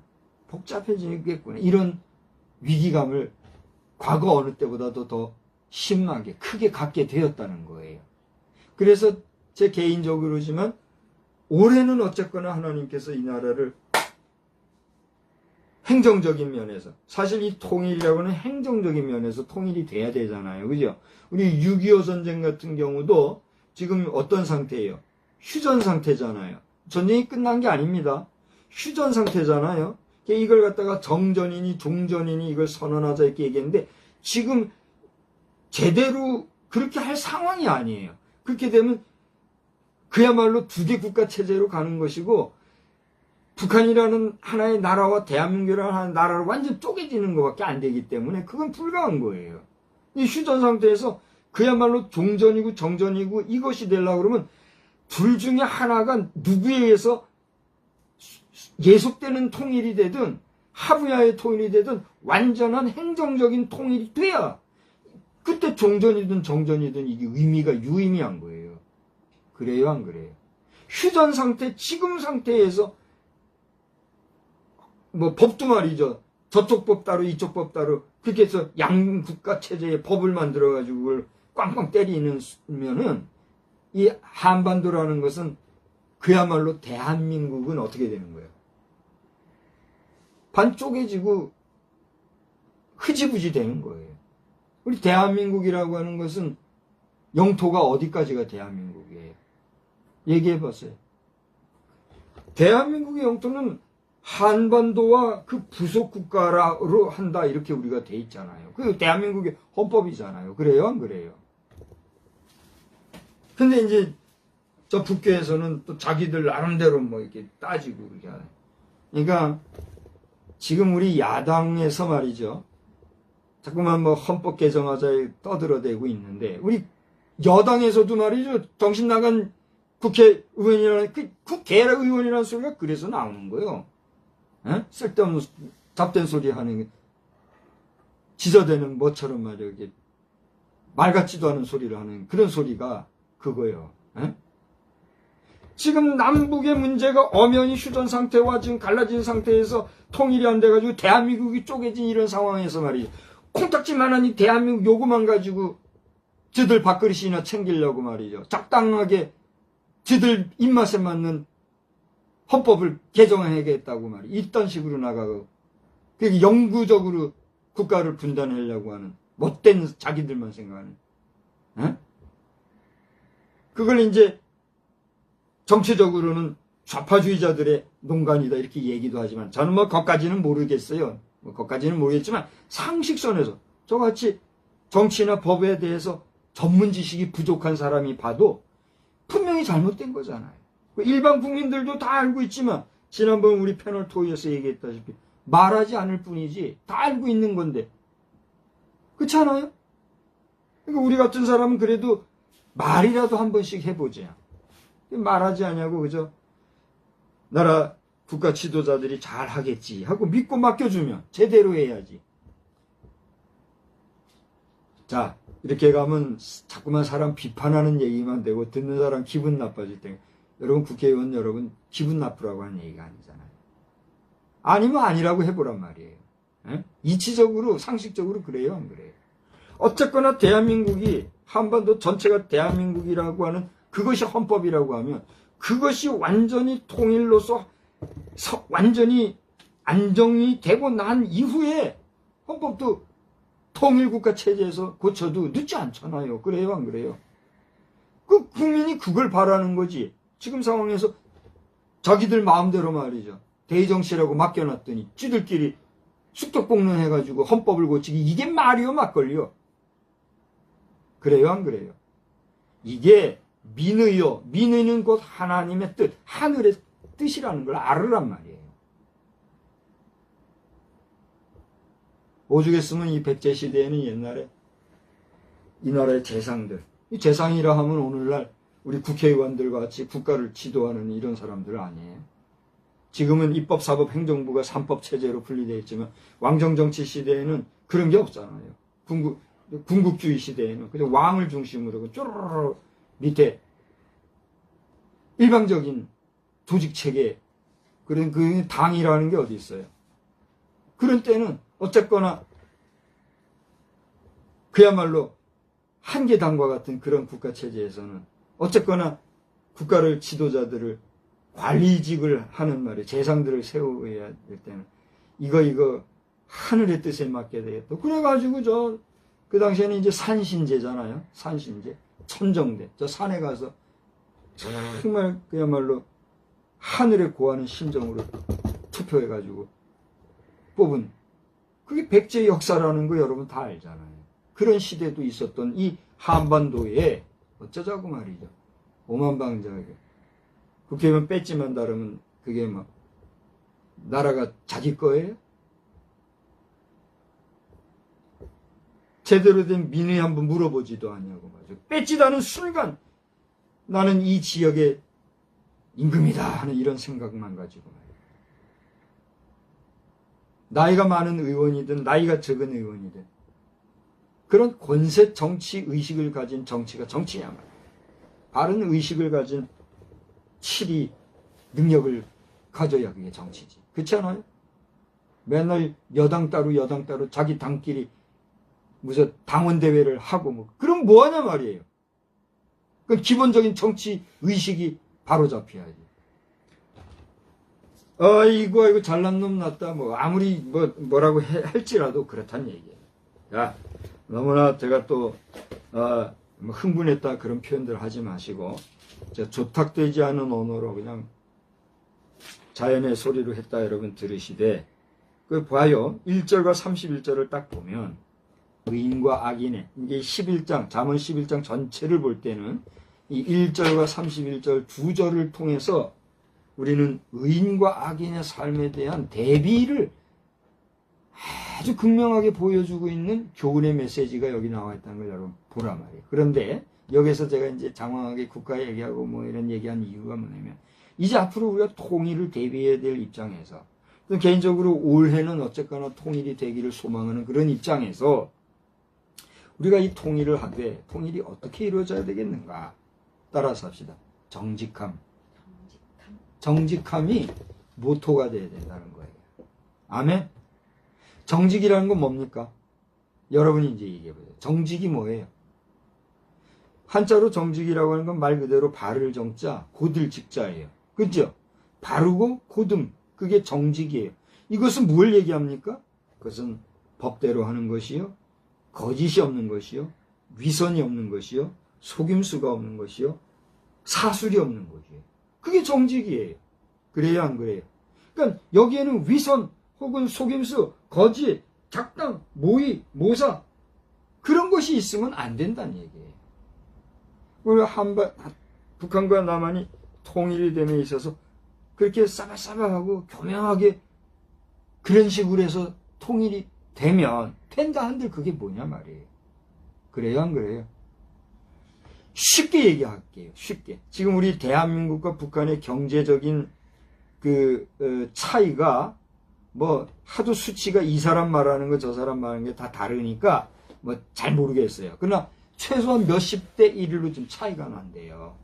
복잡해지겠구나. 이런 위기감을 과거 어느 때보다도 더 심하게 크게 갖게 되었다는 거예요. 그래서 제 개인적으로지만 올해는 어쨌거나 하나님께서 이 나라를 행정적인 면에서, 사실 이 통일이라고는 행정적인 면에서 통일이 돼야 되잖아요. 그죠? 우리 6.25 전쟁 같은 경우도 지금 어떤 상태예요? 휴전 상태잖아요. 전쟁이 끝난 게 아닙니다. 휴전 상태잖아요. 이걸 갖다가 정전이니 종전이니 이걸 선언하자 이렇게 얘기했는데 지금 제대로 그렇게 할 상황이 아니에요. 그렇게 되면 그야말로 두 개 국가 체제로 가는 것이고 북한이라는 하나의 나라와 대한민국이라는 하나의 나라로 완전 쪼개지는 것밖에 안 되기 때문에 그건 불가한 거예요. 이 휴전 상태에서 그야말로 종전이고 정전이고 이것이 되려고 그러면 둘 중에 하나가 누구에 의해서 예속되는 통일이 되든 하부야의 통일이 되든 완전한 행정적인 통일이 돼야 그때 종전이든 정전이든 이게 의미가 유의미한 거예요. 그래요, 안 그래요? 휴전 상태, 지금 상태에서 뭐 법도 말이죠. 저쪽 법 따로 이쪽 법 따로 그렇게 해서 양국가 체제의 법을 만들어가지고 그걸 꽝꽝 때리면은 이 한반도라는 것은 그야말로 대한민국은 어떻게 되는 거예요? 반 쪼개지고 흐지부지 되는 거예요. 우리 대한민국이라고 하는 것은 영토가 어디까지가 대한민국이에요? 얘기해 보세요. 대한민국의 영토는 한반도와 그 부속 국가로 한다 이렇게 우리가 돼 있잖아요. 그 대한민국의 헌법이잖아요. 그래요, 안 그래요? 근데 이제 저 북교에서는 또 자기들 나름대로 뭐 이렇게 따지고 그렇게 하네. 그러니까 지금 우리 야당에서 말이죠. 자꾸만 뭐 헌법 개정하자 떠들어대고 있는데 우리 여당에서도 말이죠. 정신 나간 국회의원이라는 그 개의원이라는 소리가 그래서 나오는 거예요. 에? 쓸데없는 잡된 소리 하는 게 지저대는 뭐처럼 말이야 이게 말 같지도 않은 소리를 하는 그런 소리가 그거예요. 에? 지금 남북의 문제가 엄연히 휴전 상태와 지금 갈라진 상태에서 통일이 안 돼가지고 대한민국이 쪼개진 이런 상황에서 말이죠. 콩딱지만한 이 대한민국 요구만 가지고 지들 밥그릇이나 챙기려고 말이죠. 적당하게 지들 입맛에 맞는 헌법을 개정하겠다고 말이죠. 이딴 식으로 나가고 영구적으로 국가를 분단하려고 하는 못된 자기들만 생각하는 에? 그걸 이제 정치적으로는 좌파주의자들의 농간이다 이렇게 얘기도 하지만 저는 뭐 거기까지는 모르겠어요. 뭐 거기까지는 모르겠지만 상식선에서 저같이 정치나 법에 대해서 전문 지식이 부족한 사람이 봐도 분명히 잘못된 거잖아요. 일반 국민들도 다 알고 있지만 지난번 우리 패널 토의에서 얘기했다시피 말하지 않을 뿐이지 다 알고 있는 건데 그렇지 않아요? 그러니까 우리 같은 사람은 그래도 말이라도 한 번씩 해보자. 말하지 않냐고 그죠? 나라 국가 지도자들이 잘 하겠지 하고 믿고 맡겨주면 제대로 해야지. 자 이렇게 가면 자꾸만 사람 비판하는 얘기만 되고 듣는 사람 기분 나빠질 때 여러분 국회의원 여러분 기분 나쁘라고 하는 얘기가 아니잖아요. 아니면 아니라고 해보란 말이에요. 에? 이치적으로 상식적으로 그래요 안 그래요? 어쨌거나 대한민국이 한반도 전체가 대한민국이라고 하는 그것이 헌법이라고 하면 그것이 완전히 통일로서 완전히 안정이 되고 난 이후에 헌법도 통일국가 체제에서 고쳐도 늦지 않잖아요. 그래요 안 그래요? 그 국민이 그걸 바라는 거지. 지금 상황에서 자기들 마음대로 말이죠. 대의정치라고 맡겨놨더니 쥐들끼리 숙적공론 해가지고 헌법을 고치기 이게 말이요 막걸리요. 그래요 안 그래요? 이게 민의요. 민의는 곧 하나님의 뜻, 하늘의 뜻이라는 걸 알으란 말이에요. 오죽했으면 이 백제 시대에는 옛날에 이 나라의 재상들, 이 재상이라 하면 오늘날 우리 국회의원들과 같이 국가를 지도하는 이런 사람들 아니에요. 지금은 입법, 사법, 행정부가 삼법 체제로 분리되어 있지만 왕정정치 시대에는 그런 게 없잖아요. 군국주의 시대에는 그냥 왕을 중심으로 쪼르르 밑에 일방적인 조직체계 그런 그 당이라는 게 어디 있어요. 그런 때는 어쨌거나 그야말로 한계당과 같은 그런 국가체제에서는 어쨌거나 국가를 지도자들을 관리직을 하는 말이에요. 재상들을 세워야 될 때는 이거 하늘의 뜻에 맡게 되겠다. 그래가지고 그 당시에는 이제 산신제잖아요. 산신제. 천정대. 저 산에 가서 정말 그야말로 하늘에 고하는 심정으로 투표해가지고 뽑은 그게 백제 역사라는 거 여러분 다 알잖아요. 그런 시대도 있었던 이 한반도에 어쩌자고 말이죠. 오만방자하게 국회의원 뺐지만 다르면 그게 막 나라가 자기 거예요? 제대로 된 민의 한번 물어보지도 않냐고 말이죠. 뺏지도 순간 나는 이 지역의 임금이다 하는 이런 생각만 가지고 말이에요. 나이가 많은 의원이든 나이가 적은 의원이든 그런 권세 정치 의식을 가진 정치가 정치냐 말이에요. 바른 의식을 가진 치리 능력을 가져야 그게 정치지. 그렇지 않아요? 맨날 여당 따로 자기 당끼리 무슨 당원대회를 하고 뭐 그럼 뭐하냐 말이에요. 그 기본적인 정치 의식이 바로 잡혀야지. 아이고 잘난 놈 났다 뭐 아무리 뭐라고 할지라도 그렇단 얘기예요. 야, 너무나 제가 또 흥분했다 그런 표현들 하지 마시고 조탁되지 않은 언어로 그냥 자연의 소리로 했다 여러분 들으시되 그 봐요. 1절과 31절을 딱 보면 의인과 악인의 이게 11장 잠언 11장 전체를 볼 때는 이 1절과 31절 두 절을 통해서 우리는 의인과 악인의 삶에 대한 대비를 아주 극명하게 보여주고 있는 교훈의 메시지가 여기 나와 있다는 걸 여러분 보라 말이에요. 그런데 여기서 제가 이제 장황하게 국가 얘기하고 뭐 이런 얘기한 이유가 뭐냐면 이제 앞으로 우리가 통일을 대비해야 될 입장에서 개인적으로 올해는 어쨌거나 통일이 되기를 소망하는 그런 입장에서 우리가 이 통일을 하되 통일이 어떻게 이루어져야 되겠는가 따라서 합시다. 정직함이 모토가 돼야 된다는 거예요. 아멘? 정직이라는 건 뭡니까? 여러분이 이제 얘기해보세요. 정직이 뭐예요? 한자로 정직이라고 하는 건 말 그대로 바를 정자, 곧을 직자예요. 그죠? 바르고 곧음, 그게 정직이에요. 이것은 뭘 얘기합니까? 그것은 법대로 하는 것이요, 거짓이 없는 것이요, 위선이 없는 것이요, 속임수가 없는 것이요, 사술이 없는 것이에요. 그게 정직이에요. 그래요, 안 그래요? 그러니까 여기에는 위선 혹은 속임수, 거짓, 작당, 모의, 모사 그런 것이 있으면 안 된다는 얘기예요. 우리 북한과 남한이 통일이 됨에 있어서 그렇게 싸바싸바하고 교묘하게 그런 식으로 해서 통일이 되면 된다 한들 그게 뭐냐 말이에요. 그래요, 안 그래요? 쉽게 얘기할게요. 쉽게. 지금 우리 대한민국과 북한의 경제적인 차이가 뭐 하도 수치가 이 사람 말하는 거 저 사람 말하는 게 다 다르니까 뭐 잘 모르겠어요. 그러나 최소한 몇십 대 1로 좀 차이가 난대요.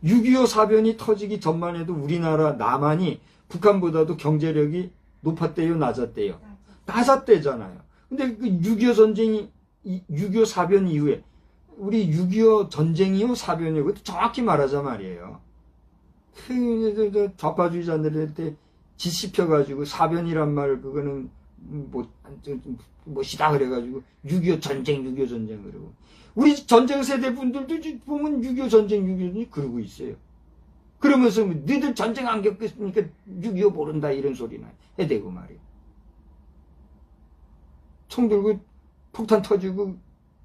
6.25 사변이 터지기 전만 해도 우리나라 남한이 북한보다도 경제력이 높았대요, 낮았대요? 낮았대잖아요. 근데 그 6.25 전쟁이 6.25 사변 이후에 우리 6.25 전쟁이요, 사변이요, 그것도 정확히 말하자 말이에요. 좌파주의자들한테 짓씹혀가지고 사변이란 말 그거는 뭐시다 그래가지고 6.25 전쟁 그러고 우리 전쟁 세대 분들도 보면 6.25 전쟁 그러고 있어요. 그러면서 너희들 전쟁 안 겪었으니까 6.25 모른다 이런 소리나 해대고 말이에요. 총 들고 폭탄 터지고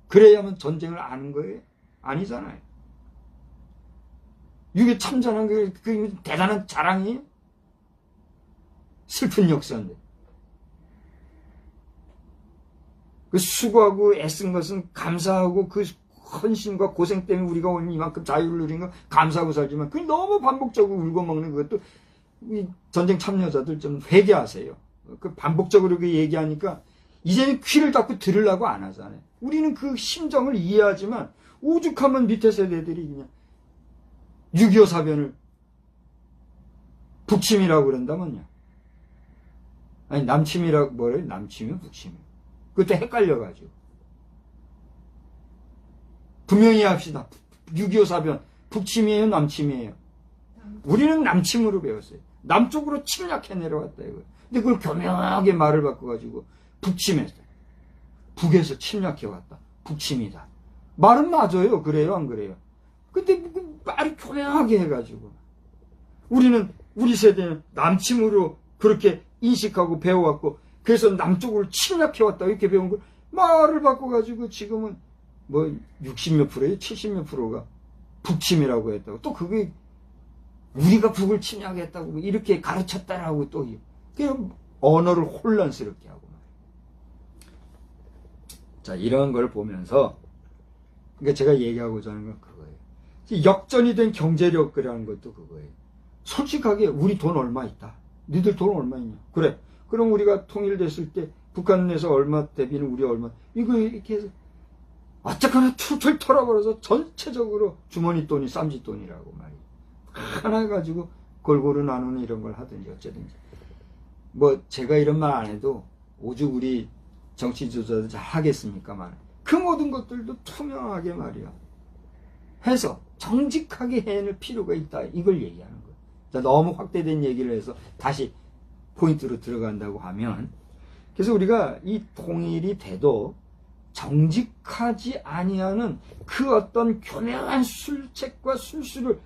그래야만 전쟁을 아는 거예요? 아니잖아요. 6.25 참전한 그 대단한 자랑이에요? 슬픈 역사인데. 그 수고하고 애쓴 것은 감사하고 그 헌신과 고생 때문에 우리가 오늘 이만큼 자유를 누린 건 감사하고 살지만 그 너무 반복적으로 울고 먹는 것도 이 전쟁 참여자들 좀 회개하세요. 그 반복적으로 그 얘기하니까 이제는 귀를 닫고 들으려고 안 하잖아요. 우리는 그 심정을 이해하지만 오죽하면 밑에 세대들이 그냥 6.25 사변을 북침이라고 그런다면요. 아니 남침이라고 뭐래요? 남침이요? 북침이요? 그때 헷갈려가지고 분명히 합시다. 6.25 사변 북침이에요, 남침이에요? 우리는 남침으로 배웠어요. 남쪽으로 침략해 내려왔다 이거. 근데 그걸 교묘하게 말을 바꿔가지고 북침했어요. 북에서 침략해 왔다. 북침이다. 말은 맞아요. 그래요, 안 그래요? 근데 말이 교묘하게 해가지고 우리는 우리 세대는 남침으로 그렇게 인식하고 배워왔고 그래서 남쪽으로 침략해 왔다 이렇게 배운 걸 말을 바꿔가지고 지금은 뭐 60몇 프로예요, 70몇 프로가 북침이라고 했다고 또 그게 우리가 북을 침략했다고 이렇게 가르쳤다라고 또 그 언어를 혼란스럽게 하고 말이에요. 자, 이런 걸 보면서 그러니까 제가 얘기하고자 하는 건 그거예요. 역전이 된 경제력이라는 것도 그거예요. 솔직하게 우리 돈 얼마 있다. 니들 돈 얼마 있냐. 그래. 그럼 우리가 통일됐을 때 북한 내서 얼마 대비는 우리 얼마. 이거 이렇게 해서 어쨌거나 툴툴 털어버려서 전체적으로 주머니 돈이 쌈지 돈이라고 말이에요. 하나 가지고 골고루 나누는 이런 걸 하든지 어쩌든지. 뭐 제가 이런 말 안 해도 오죽 우리 정치 지도자들 잘 하겠습니까만 그 모든 것들도 투명하게 말이야. 해서 정직하게 해낼 필요가 있다. 이걸 얘기하는 거예요. 자, 너무 확대된 얘기를 해서 다시 포인트로 들어간다고 하면 그래서 우리가 이 통일이 돼도 정직하지 아니하는 그 어떤 교묘한 술책과 술수를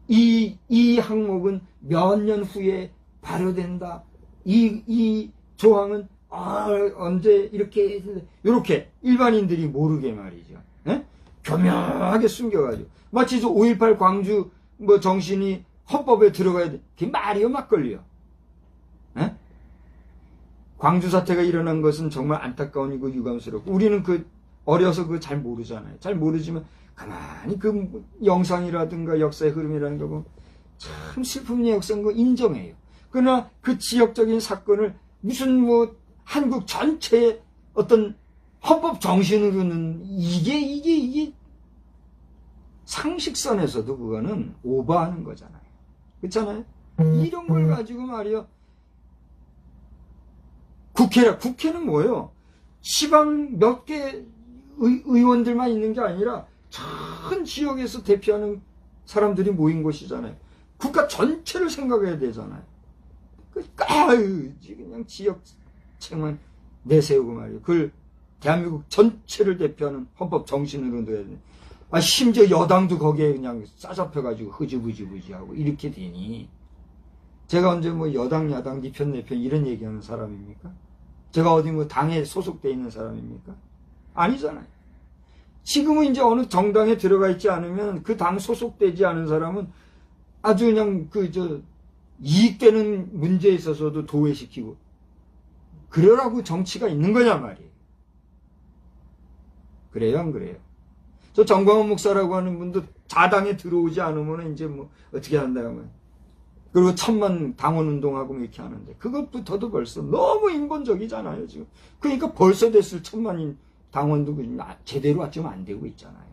이 항목은 몇 년 후에 발효된다. 이 조항은 언제 이렇게 일반인들이 모르게 말이죠. 에? 교묘하게 숨겨가지고 마치 5.18 광주 뭐 정신이 헌법에 들어가야 돼. 그게 말이요 막걸리요. 에? 광주 사태가 일어난 것은 정말 안타까운 이고 유감스럽고 우리는 어려서 그거 잘 모르잖아요. 잘 모르지만 가만히 그 영상이라든가 역사의 흐름이라는 거 참 슬픔의 역사인 거 인정해요. 그러나 그 지역적인 사건을 무슨 뭐 한국 전체의 어떤 헌법 정신으로는 이게 상식선에서도 그거는 오버하는 거잖아요. 그렇잖아요? 이런 걸 가지고 말이요. 국회는 뭐예요? 시방 몇 개 의원들만 있는 게 아니라 전 지역에서 대표하는 사람들이 모인 곳이잖아요. 국가 전체를 생각해야 되잖아요. 그냥 지역책만 내세우고 말이에요. 그걸 대한민국 전체를 대표하는 헌법 정신으로 둬야 돼. 심지어 여당도 거기에 그냥 싸잡혀가지고 흐지부지부지하고 이렇게 되니 제가 언제 뭐 여당 야당 니 편 내 편 이런 얘기하는 사람입니까? 제가 어디 뭐 당에 소속돼 있는 사람입니까? 아니잖아요. 지금은 이제 어느 정당에 들어가 있지 않으면 그 당 소속되지 않은 사람은 아주 그냥 이익되는 문제에 있어서도 도외시키고 그러라고 정치가 있는 거냐 말이에요. 그래요, 안 그래요? 저 정광훈 목사라고 하는 분도 자당에 들어오지 않으면 이제 뭐 어떻게 한다면 그리고 1000만 당원 운동하고 이렇게 하는데 그것부터도 벌써 너무 인본적이잖아요 지금. 그러니까 벌써 됐을 1000만인 당원도 제대로 지금 안 되고 있잖아요.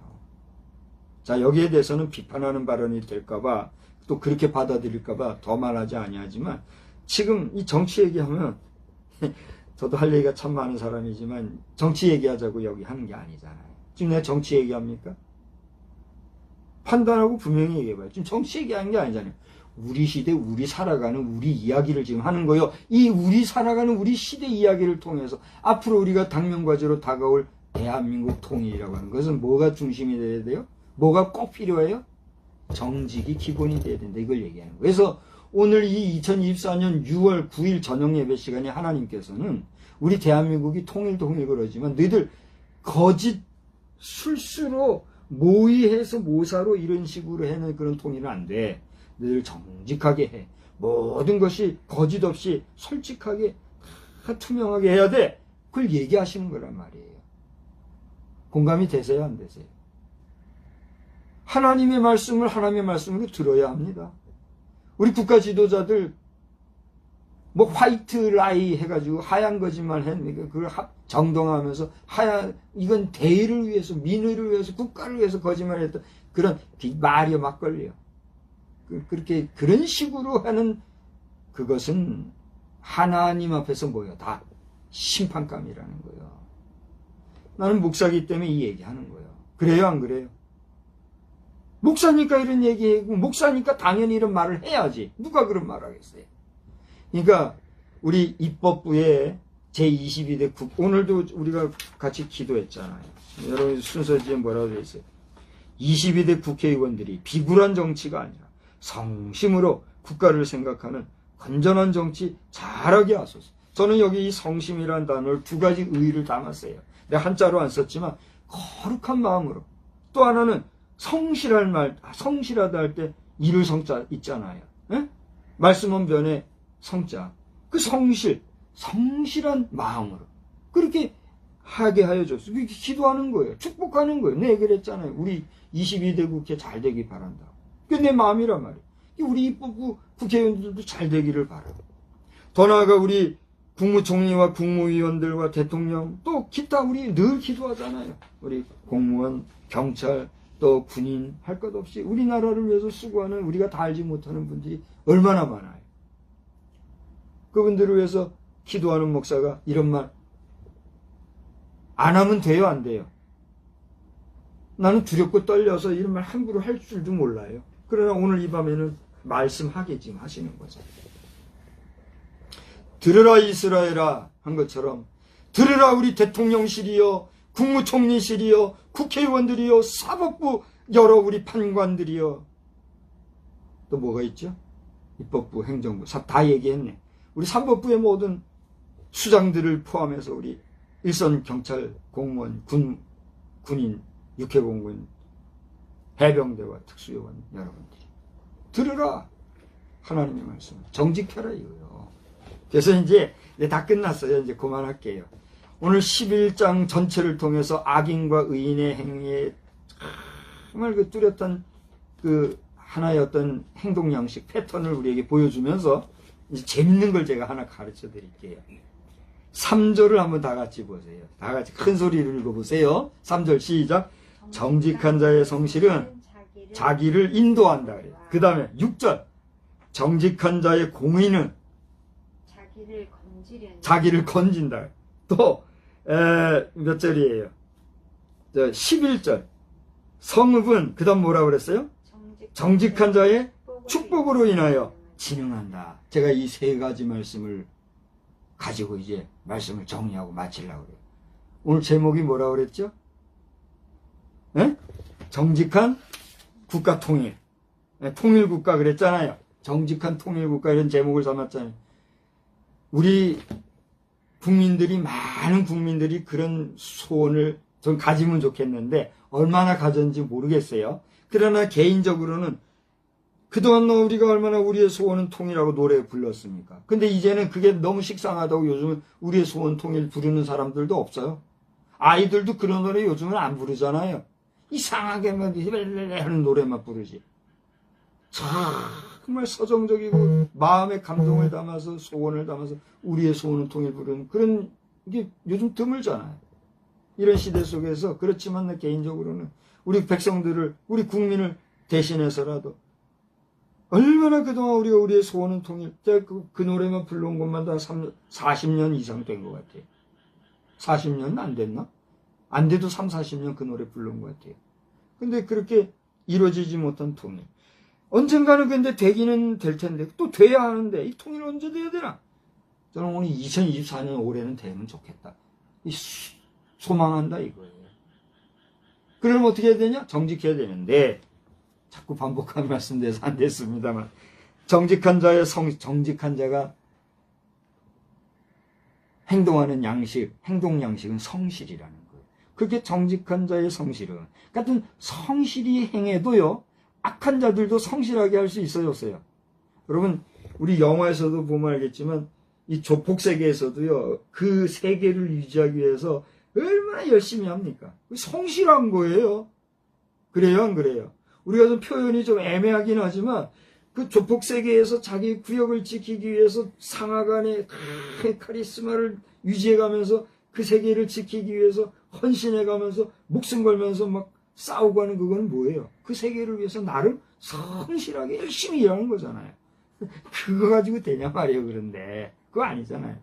자, 여기에 대해서는 비판하는 발언이 될까봐 또 그렇게 받아들일까봐 더 말하지 아니하지만 지금 이 정치 얘기하면 저도 할 얘기가 참 많은 사람이지만 정치 얘기하자고 여기 하는 게 아니잖아요. 지금 내가 정치 얘기합니까? 판단하고 분명히 얘기해봐요. 지금 정치 얘기하는 게 아니잖아요. 우리 시대, 우리 살아가는 우리 이야기를 지금 하는 거예요. 이 우리 살아가는 우리 시대 이야기를 통해서 앞으로 우리가 당면과제로 다가올 대한민국 통일이라고 하는 것은 뭐가 중심이 돼야 돼요? 뭐가 꼭 필요해요? 정직이 기본이 돼야 된다. 이걸 얘기하는 거예요. 그래서 오늘 이 2024년 6월 9일 저녁 예배 시간에 하나님께서는 우리 대한민국이 통일 그러지만 너희들 거짓 술수로 모의해서 모사로 이런 식으로 해는 그런 통일은 안 돼. 늘 정직하게 해. 모든 것이 거짓 없이 솔직하게 투명하게 해야 돼. 그걸 얘기하시는 거란 말이에요. 공감이 되세요, 안 되세요? 하나님의 말씀을 하나님의 말씀으로 들어야 합니다. 우리 국가 지도자들 뭐 화이트 라이 해가지고 하얀 거짓말 했는데 그걸 정동하면서 이건 대의를 위해서 민의를 위해서 국가를 위해서 거짓말했던 그런 말이요 막걸리요. 그렇게 그런 식으로 하는 그것은 하나님 앞에서 뭐예요? 다 심판감이라는 거예요. 나는 목사기 때문에 이 얘기하는 거예요. 그래요, 안 그래요? 목사니까 이런 얘기하고, 목사니까 당연히 이런 말을 해야지. 누가 그런 말 하겠어요? 그러니까, 우리 입법부에 제22대 오늘도 우리가 같이 기도했잖아요. 여러분 순서지에 뭐라고 되어 있어요? 22대 국회의원들이 비굴한 정치가 아니라 성심으로 국가를 생각하는 건전한 정치 잘하게 하소서. 저는 여기 이 성심이라는 단어를 두 가지 의의를 담았어요. 내가 한자로 안 썼지만 거룩한 마음으로. 또 하나는 성실할 말, 성실하다 할 때 이를 성자 있잖아요. 에? 말씀은 변에 성자. 그 성실한 마음으로 그렇게 하게 하여 줬어요. 그렇게 기도하는 거예요. 축복하는 거예요. 내 그랬잖아요. 우리 22대 국회 잘 되기 바란다. 그게 내 마음이란 말이에요. 우리 입법부 국회의원들도 잘 되기를 바라고. 더 나아가 우리 국무총리와 국무위원들과 대통령 또 기타 우리 늘 기도하잖아요. 우리 공무원, 경찰, 또 군인 할 것 없이 우리나라를 위해서 수고하는 우리가 다 알지 못하는 분들이 얼마나 많아요. 그분들을 위해서 기도하는 목사가 이런 말 안 하면 돼요, 안 돼요? 나는 두렵고 떨려서 이런 말 함부로 할 줄도 몰라요. 그러나 오늘 이 밤에는 말씀하게 지금 하시는 거죠. 들으라 이스라엘아 한 것처럼 들으라 우리 대통령실이여 국무총리실이여 국회의원들이여 사법부 여러 우리 판관들이여 또 뭐가 있죠? 입법부 행정부 다 얘기했네. 우리 사법부의 모든 수장들을 포함해서 우리 일선 경찰 공무원 군인 육해공군 해병대와 특수요원 여러분들이 들으라 하나님의 말씀 정직해라 이거요. 그래서 이제 다 끝났어요. 이제 그만할게요. 오늘 11장 전체를 통해서 악인과 의인의 행위에 정말 그 뚜렷한 그 하나의 어떤 행동 양식 패턴을 우리에게 보여주면서 이제 재밌는 걸 제가 하나 가르쳐 드릴게요. 3절을 한번 다 같이 보세요. 다 같이 큰 소리를 읽어보세요. 3절 시작. 정직한 자의 성실은 자기를 인도한다 그래요. 그 다음에 6절. 정직한 자의 공의는 자기를 건진다. 또 몇 절이에요? 11절. 성읍은 그 다음 뭐라고 그랬어요? 정직한 자의 축복으로 인하여 진흥한다. 제가 이 세 가지 말씀을 가지고 이제 말씀을 정리하고 마치려고 그래요. 오늘 제목이 뭐라고 그랬죠? 에? 정직한 국가 통일. 통일국가 그랬잖아요. 정직한 통일국가 이런 제목을 삼았잖아요. 우리 국민들이 많은 국민들이 그런 소원을 좀 가지면 좋겠는데 얼마나 가졌는지 모르겠어요. 그러나 개인적으로는 그동안 우리가 얼마나 우리의 소원은 통일하고 노래 불렀습니까? 근데 이제는 그게 너무 식상하다고 요즘은 우리의 소원 통일 부르는 사람들도 없어요. 아이들도 그런 노래 요즘은 안 부르잖아요. 이상하게 막 하는 노래만 부르지. 정말 서정적이고 마음의 감동을 담아서 소원을 담아서 우리의 소원은 통일 부르는 그런 게 요즘 드물잖아요. 이런 시대 속에서 그렇지만 내 개인적으로는 우리 백성들을 우리 국민을 대신해서라도 얼마나 그동안 우리가 우리의 소원은 통일 그 노래만 불러온 것만 다 40년 이상 된 것 같아요. 40년은 안 됐나? 안 돼도 3, 40년 그 노래 불러온 것 같아요. 근데 그렇게 이루어지지 못한 통일. 언젠가는 근데 되기는 될 텐데 또 돼야 하는데 이 통일 언제 돼야 되나? 저는 오늘 2024년 올해는 되면 좋겠다. 소망한다 이거예요. 그럼 어떻게 해야 되냐? 정직해야 되는데 자꾸 반복하는 말씀돼서 안 됐습니다만 정직한 자가 행동하는 양식, 행동 양식은 성실이라는 거예요. 그렇게 정직한 자의 성실은 같은 성실히 행해도요 악한 자들도 성실하게 할 수 있어요, 없어요? 여러분 우리 영화에서도 보면 알겠지만 이 조폭 세계에서도요 그 세계를 유지하기 위해서 얼마나 열심히 합니까? 성실한 거예요. 그래요, 안 그래요? 우리가 좀 표현이 좀 애매하긴 하지만 그 조폭 세계에서 자기 구역을 지키기 위해서 상하간의 카리스마를 유지해가면서 그 세계를 지키기 위해서 헌신해가면서 목숨 걸면서 막 싸우고 하는 그거는 뭐예요? 그 세계를 위해서 나름 성실하게 열심히 일하는 거잖아요. 그거 가지고 되냐 말이에요. 그런데 그거 아니잖아요.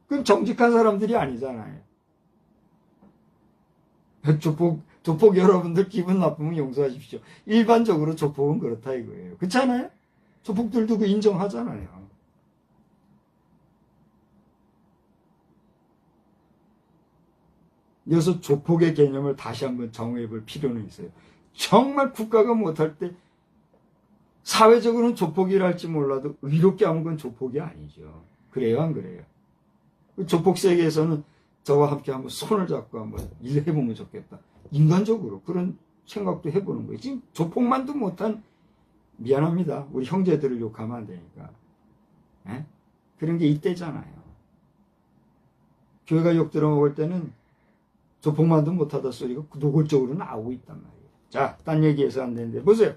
그건 정직한 사람들이 아니잖아요. 조폭 조폭 여러분들 기분 나쁘면 용서하십시오. 일반적으로 조폭은 그렇다 이거예요. 그렇잖아요? 조폭들도 그 인정하잖아요. 여기서 조폭의 개념을 다시 한번 정의해 볼 필요는 있어요. 정말 국가가 못할 때 사회적으로는 조폭이라 할지 몰라도 의롭게 하면 건 조폭이 아니죠. 그래요, 안 그래요? 조폭 세계에서는 저와 함께 한번 손을 잡고 한번 일해보면 좋겠다. 인간적으로 그런 생각도 해보는 거예요. 지금 조폭만도 못한, 미안합니다. 우리 형제들을 욕하면 안 되니까. 에? 그런 게 이때잖아요. 교회가 욕 들어먹을 때는 조폭만도 못하다 소리가 노골적으로 나오고 있단 말이에요. 자, 딴 얘기해서 안 되는데 보세요.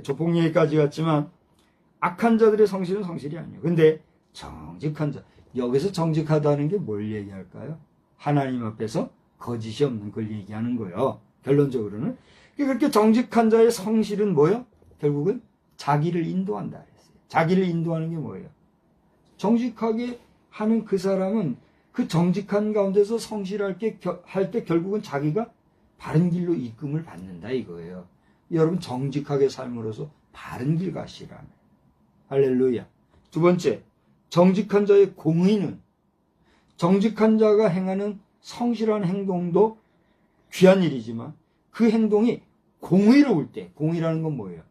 조폭 얘기까지 갔지만 악한 자들의 성실은 성실이 아니에요. 근데 정직한 자, 여기서 정직하다는 게 뭘 얘기할까요? 하나님 앞에서 거짓이 없는 걸 얘기하는 거예요. 결론적으로는. 그렇게 정직한 자의 성실은 뭐예요? 결국은 자기를 인도한다 그랬어요. 자기를 인도하는 게 뭐예요? 정직하게 하는 그 사람은 그 정직한 가운데서 성실할 때 결국은 자기가 바른 길로 이끌음을 받는다 이거예요. 여러분 정직하게 삶으로써 바른 길 가시라는. 할렐루야. 두 번째, 정직한 자의 공의는, 정직한 자가 행하는 성실한 행동도 귀한 일이지만 그 행동이 공의로울 때, 공의라는 건 뭐예요?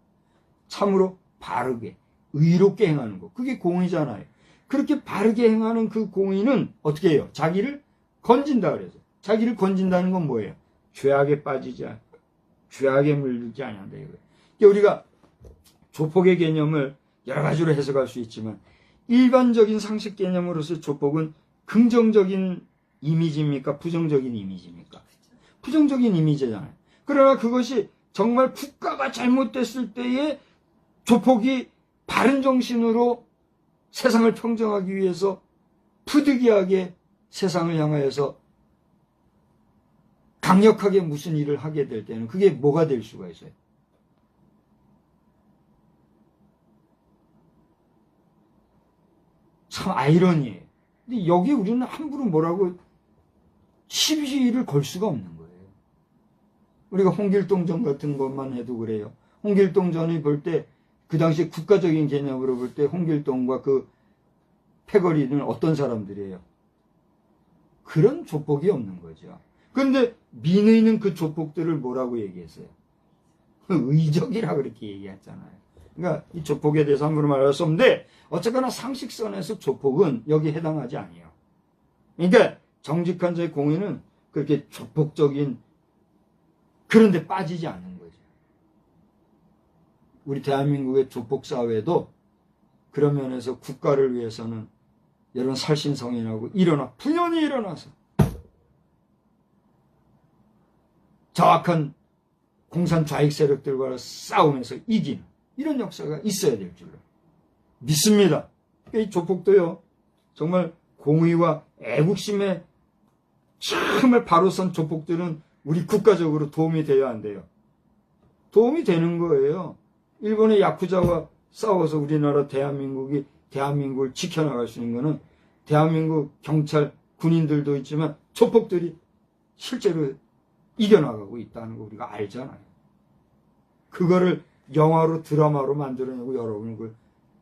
참으로 바르게 의롭게 행하는 거, 그게 공의잖아요. 그렇게 바르게 행하는 그 공의는 어떻게 해요? 자기를 건진다 그래서. 자기를 건진다는 건 뭐예요? 죄악에 빠지지 않고 죄악에 물들지 않는다 이거예요. 그러니까 우리가 조폭의 개념을 여러 가지로 해석할 수 있지만 일반적인 상식 개념으로서 조폭은 긍정적인 이미지입니까? 부정적인 이미지입니까? 부정적인 이미지잖아요. 그러나 그것이 정말 국가가 잘못됐을 때에 조폭이 바른 정신으로 세상을 평정하기 위해서 부득이하게 세상을 향하여서 강력하게 무슨 일을 하게 될 때는 그게 뭐가 될 수가 있어요? 참 아이러니해요. 근데 여기 우리는 함부로 뭐라고 시비를 걸 수가 없는 거예요. 우리가 홍길동전 같은 것만 해도 그래요. 홍길동전이 볼 때 그 당시 국가적인 개념으로 볼 때 홍길동과 그 패거리는 어떤 사람들이에요? 그런 조폭이 없는 거죠. 그런데 민의는 그 조폭들을 뭐라고 얘기했어요? 의적이라 그렇게 얘기했잖아요. 그러니까 이 조폭에 대해서 함부로 말할 수 없는데 어쨌거나 상식선에서 조폭은 여기에 해당하지 않아요. 그러니까 정직한 자의 공의는 그렇게 조폭적인 그런 데 빠지지 않는 거죠. 우리 대한민국의 조폭 사회도 그런 면에서 국가를 위해서는 여러분 살신성인하고 분연히 일어나서 정확한 공산 좌익 세력들과 싸우면서 이기는 이런 역사가 있어야 될 줄로 믿습니다. 이 조폭도요, 정말 공의와 애국심에 정말 바로 선 조폭들은 우리 국가적으로 도움이 돼야 한대요. 도움이 되는 거예요. 일본의 야쿠자와 싸워서 우리나라 대한민국을 지켜나갈 수 있는 거는 대한민국 경찰, 군인들도 있지만 조폭들이 실제로 이겨나가고 있다는 거 우리가 알잖아요. 그거를 영화로 드라마로 만들어내고 여러분은 그걸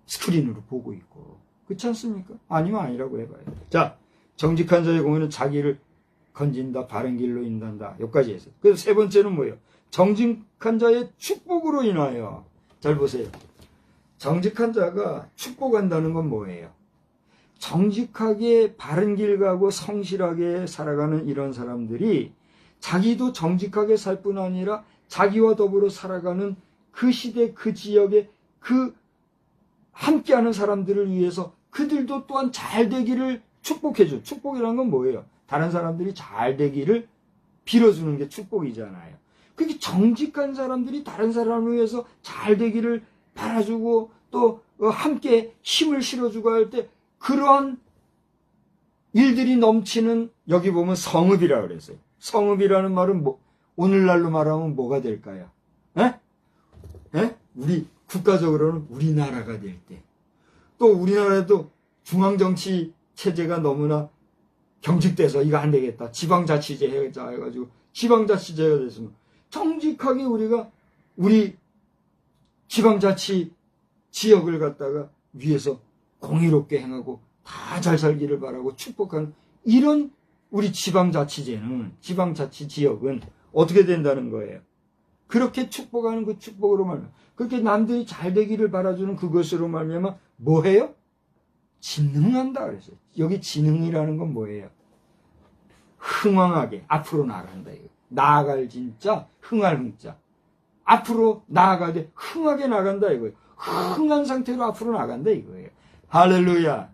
스크린으로 보고 있고 그렇지 않습니까? 아니면 아니라고 해봐요. 자, 정직한 자의 공의는 자기를 건진다, 바른 길로 인도한다. 여기까지 했어요. 그래서 세 번째는 뭐예요? 정직한 자의 축복으로 인하여. 잘 보세요. 정직한 자가 축복한다는 건 뭐예요? 정직하게 바른 길 가고 성실하게 살아가는 이런 사람들이 자기도 정직하게 살 뿐 아니라 자기와 더불어 살아가는 그 시대, 그 지역에 그 함께하는 사람들을 위해서 그들도 또한 잘 되기를 축복해줘. 축복이라는 건 뭐예요? 다른 사람들이 잘 되기를 빌어주는 게 축복이잖아요. 그게 정직한 사람들이 다른 사람을 위해서 잘 되기를 바라주고 또 함께 힘을 실어주고 할 때 그러한 일들이 넘치는, 여기 보면 성읍이라고 그랬어요. 성읍이라는 말은 오늘날로 말하면 뭐가 될까요? 에? 에? 우리 국가적으로는 우리나라가 될 때, 또 우리나라도 중앙정치 체제가 너무나 경직돼서 이거 안 되겠다, 지방자치제 해가지고 지방자치제가 됐으면 정직하게 우리가 우리 지방자치 지역을 갖다가 위해서 공의롭게 행하고 다 잘 살기를 바라고 축복하는 이런 우리 지방자치제는, 지방자치 지역은 어떻게 된다는 거예요? 그렇게 축복하는 그 축복으로 말미암아, 그렇게 남들이 잘 되기를 바라주는 그것으로 말미암아 뭐해요? 진흥한다 그랬어요. 여기 진흥이라는 건 뭐예요? 흥왕하게 앞으로 나간다 이거. 나아갈 진짜, 흥할 흥자. 앞으로 나아가되 흥하게 나간다 이거예요. 흥한 상태로 앞으로 나간다 이거예요. 할렐루야.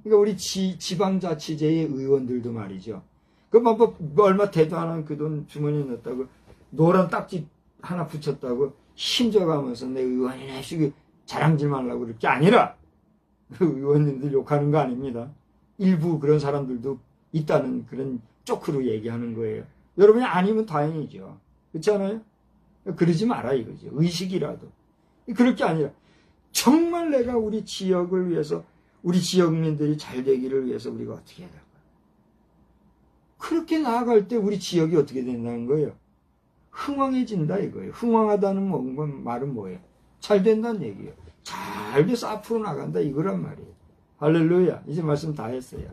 그러니까 우리 지방자치제의 의원들도 말이죠. 그 뭐 얼마 되도 않은 그 돈 주머니에 넣었다고 노란 딱지 하나 붙였다고 힘줘가면서 내 의원이네 시고 자랑질 말라고 그럴 게 아니라 그 의원님들 욕하는 거 아닙니다. 일부 그런 사람들도 있다는 그런 쪼크로 얘기하는 거예요. 여러분이 아니면 다행이죠. 그렇지 않아요? 그러지 마라 이거죠. 의식이라도. 그럴 게 아니라 정말 내가 우리 지역을 위해서 우리 지역민들이 잘 되기를 위해서 우리가 어떻게 해야 될까? 그렇게 나아갈 때 우리 지역이 어떻게 된다는 거예요? 흥왕해진다 이거예요. 흥왕하다는 말은 뭐예요? 잘 된다는 얘기예요. 잘 돼서 앞으로 나간다 이거란 말이에요. 할렐루야. 이제 말씀 다 했어요.